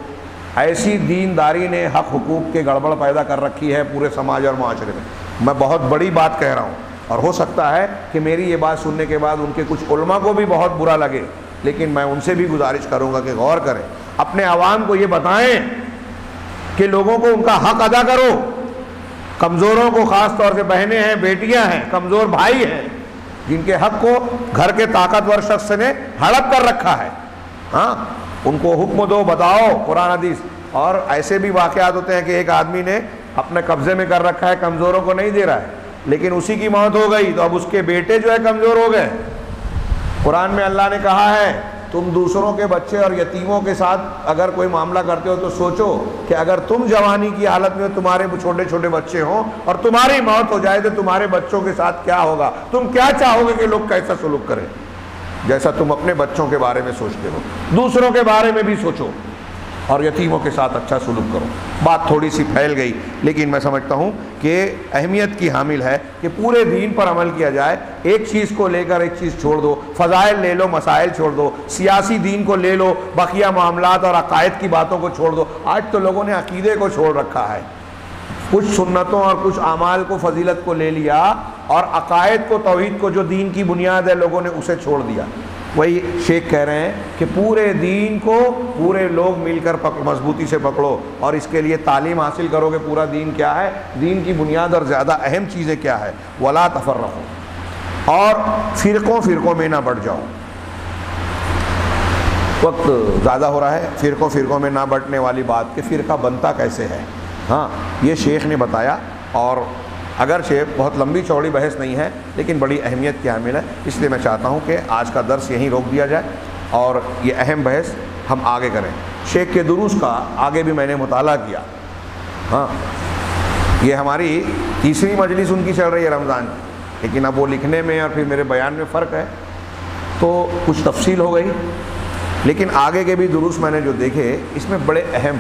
ایسی دینداری نے حق حقوق کے گڑبڑ پیدا کر رکھی ہے پورے سماج اور معاشرے میں۔ میں بہت بڑی بات کہہ رہا ہوں، اور ہو سکتا ہے کہ میری یہ بات سننے کے بعد ان کے کچھ علماء کو بھی بہت برا لگے، لیکن میں ان سے بھی گزارش کروں گا کہ غور کریں، اپنے عوام کو یہ بتائیں کہ لوگوں کو ان کا حق ادا کرو۔ کمزوروں کو، خاص طور سے بہنیں ہیں، بیٹیاں ہیں، کمزور بھائی ہیں، جن کے حق کو گھر کے طاقتور شخص نے ہڑپ کر رکھا ہے، ہاں ان کو حکم دو، بتاؤ قرآن حدیث۔ اور ایسے بھی واقعات ہوتے ہیں کہ ایک آدمی نے اپنے قبضے میں کر رکھا ہے، کمزوروں کو نہیں دے رہا ہے، لیکن اسی کی موت ہو گئی تو اب اس کے بیٹے جو ہے کمزور ہو گئے۔ قرآن میں اللہ نے کہا ہے تم دوسروں کے بچے اور یتیموں کے ساتھ اگر کوئی معاملہ کرتے ہو تو سوچو کہ اگر تم جوانی کی حالت میں تمہارے چھوٹے چھوٹے بچے ہوں اور تمہاری موت ہو جائے تو تمہارے بچوں کے ساتھ کیا ہوگا، تم کیا چاہو گے کہ لوگ کیسا سلوک کریں۔ جیسا تم اپنے بچوں کے بارے میں سوچتے ہو، دوسروں کے بارے میں بھی سوچو اور یتیموں کے ساتھ اچھا سلوک کرو۔ بات تھوڑی سی پھیل گئی، لیکن میں سمجھتا ہوں کہ اہمیت کی حامل ہے کہ پورے دین پر عمل کیا جائے۔ ایک چیز کو لے کر ایک چیز چھوڑ دو، فضائل لے لو، مسائل چھوڑ دو، سیاسی دین کو لے لو، بقیہ معاملات اور عقائد کی باتوں کو چھوڑ دو۔ آج تو لوگوں نے عقیدے کو چھوڑ رکھا ہے، کچھ سنتوں اور کچھ اعمال کو، فضیلت کو لے لیا، اور عقائد کو، توحید کو جو دین کی بنیاد ہے، لوگوں نے اسے چھوڑ دیا۔ وہی شیخ کہہ رہے ہیں کہ پورے دین کو پورے لوگ مل کر مضبوطی سے پکڑو، اور اس کے لیے تعلیم حاصل کرو کہ پورا دین کیا ہے، دین کی بنیاد اور زیادہ اہم چیزیں کیا ہے۔ ولا تفرقوا، اور فرقوں میں نہ بٹ جاؤ۔ وقت زیادہ ہو رہا ہے، فرقوں میں نہ بٹنے والی بات کہ فرقہ بنتا کیسے ہے، ہاں یہ شیخ نے بتایا، اور اگرچہ بہت لمبی چوڑی بحث نہیں ہے لیکن بڑی اہمیت کی حامل ہے، اس لیے میں چاہتا ہوں کہ آج کا درس یہیں روک دیا جائے اور یہ اہم بحث ہم آگے کریں۔ شیخ کے دروس کا آگے بھی میں نے مطالعہ کیا، ہاں یہ ہماری تیسری مجلس ان کی چل رہی ہے رمضان کی، لیکن اب وہ لکھنے میں اور پھر میرے بیان میں فرق ہے تو کچھ تفصیل ہو گئی، لیکن آگے کے بھی دروس میں نے جو دیکھے اس میں بڑے اہم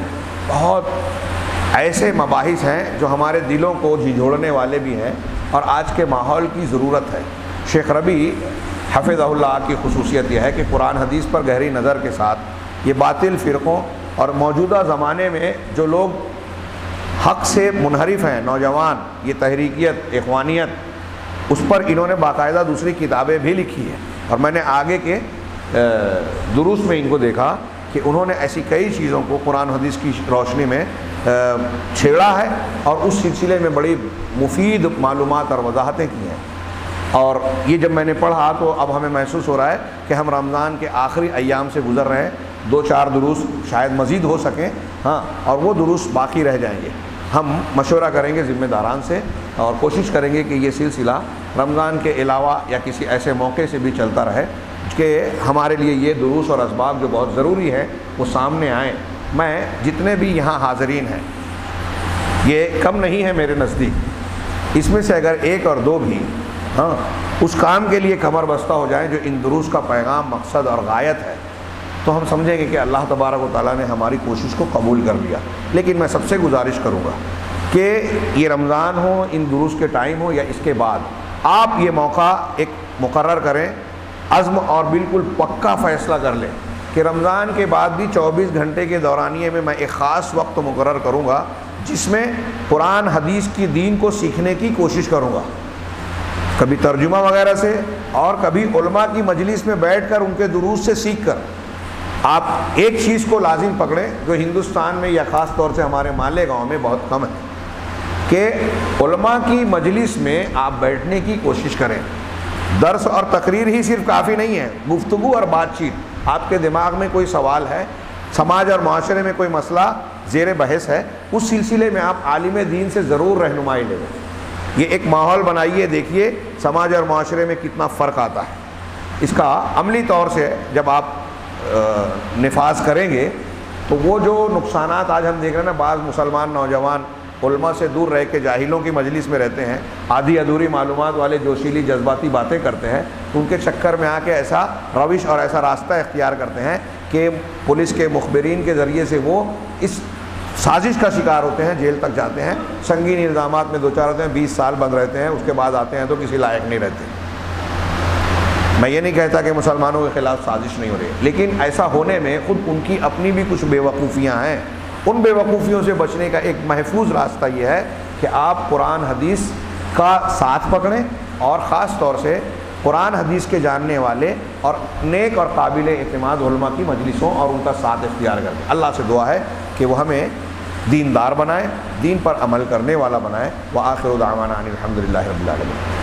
بہت ایسے مباحث ہیں جو ہمارے دلوں کو جھنجھوڑنے والے بھی ہیں اور آج کے ماحول کی ضرورت ہے۔ شیخ ربیع حفظہ اللہ کی خصوصیت یہ ہے کہ قرآن حدیث پر گہری نظر کے ساتھ یہ باطل فرقوں اور موجودہ زمانے میں جو لوگ حق سے منحرف ہیں، نوجوان، یہ تحریکیت، اخوانیت، اس پر انہوں نے باقاعدہ دوسری کتابیں بھی لکھی ہیں، اور میں نے آگے کے دروس میں ان کو دیکھا کہ انہوں نے ایسی کئی چیزوں کو قرآن حدیث کی روشنی میں چھیڑا ہے اور اس سلسلے میں بڑی مفید معلومات اور وضاحتیں کی ہیں۔ اور یہ جب میں نے پڑھا تو اب ہمیں محسوس ہو رہا ہے کہ ہم رمضان کے آخری ایام سے گزر رہے ہیں، 2-4 دروس شاید مزید ہو سکیں، ہاں اور وہ دروس باقی رہ جائیں گے۔ ہم مشورہ کریں گے ذمہ داران سے اور کوشش کریں گے کہ یہ سلسلہ رمضان کے علاوہ یا کسی ایسے موقع سے بھی چلتا رہے کہ ہمارے لیے یہ دروس اور اسباب جو بہت ضروری ہے وہ سامنے آئیں۔ میں جتنے بھی یہاں حاضرین ہیں، یہ کم نہیں ہے میرے نزدیک، اس میں سے اگر 1 اور 2 بھی ہاں اس کام کے لیے کمر بستہ ہو جائیں جو ان دروس کا پیغام، مقصد اور غایت ہے، تو ہم سمجھیں گے کہ اللہ تبارک و تعالیٰ نے ہماری کوشش کو قبول کر لیا۔ لیکن میں سب سے گزارش کروں گا کہ یہ رمضان ہو، ان دروس کے ٹائم ہو یا اس کے بعد، آپ یہ موقع ایک مقرر کریں، عزم اور بالکل پکا فیصلہ کر لیں کہ رمضان کے بعد بھی 24 گھنٹے کے دورانیے میں میں ایک خاص وقت مقرر کروں گا جس میں قرآن حدیث کی دین کو سیکھنے کی کوشش کروں گا، کبھی ترجمہ وغیرہ سے اور کبھی علماء کی مجلس میں بیٹھ کر ان کے دروس سے سیکھ کر۔ آپ ایک چیز کو لازم پکڑیں جو ہندوستان میں یا خاص طور سے ہمارے مالیگاؤں میں بہت کم ہے، کہ علماء کی مجلس میں آپ بیٹھنے کی کوشش کریں۔ درس اور تقریر ہی صرف کافی نہیں ہے، گفتگو اور بات چیت۔ آپ کے دماغ میں کوئی سوال ہے، سماج اور معاشرے میں کوئی مسئلہ زیر بحث ہے، اس سلسلے میں آپ عالم دین سے ضرور رہنمائی لیں۔ یہ ایک ماحول بنائیے، دیکھیے سماج اور معاشرے میں کتنا فرق آتا ہے۔ اس کا عملی طور سے جب آپ نفاذ کریں گے تو وہ جو نقصانات آج ہم دیکھ رہے ہیں نا، بعض مسلمان نوجوان علماء سے دور رہ کے جاہلوں کی مجلس میں رہتے ہیں، آدھی ادھوری معلومات والے جوشیلی جذباتی باتیں کرتے ہیں، ان کے چکر میں آ کے ایسا روش اور ایسا راستہ اختیار کرتے ہیں کہ پولیس کے مخبرین کے ذریعے سے وہ اس سازش کا شکار ہوتے ہیں، جیل تک جاتے ہیں، سنگین الزامات میں دوچار ہوتے ہیں، 20 سال بند رہتے ہیں، اس کے بعد آتے ہیں تو کسی لائق نہیں رہتے۔ میں یہ نہیں کہتا کہ مسلمانوں کے خلاف سازش نہیں ہو رہی، لیکن ایسا ہونے میں خود ان کی اپنی بھی کچھ بے وقوفیاں ہیں۔ ان بے وقوفیوں سے بچنے کا ایک محفوظ راستہ یہ ہے کہ آپ قرآن حدیث کا ساتھ پکڑیں، اور خاص طور سے قرآن حدیث کے جاننے والے اور نیک اور قابل اعتماد علماء کی مجلسوں اور ان کا ساتھ اختیار کریں۔ اللہ سے دعا ہے کہ وہ ہمیں دیندار بنائے، دین پر عمل کرنے والا بنائے۔ وآخر دعوانا ان الحمد للہ رب العالمین۔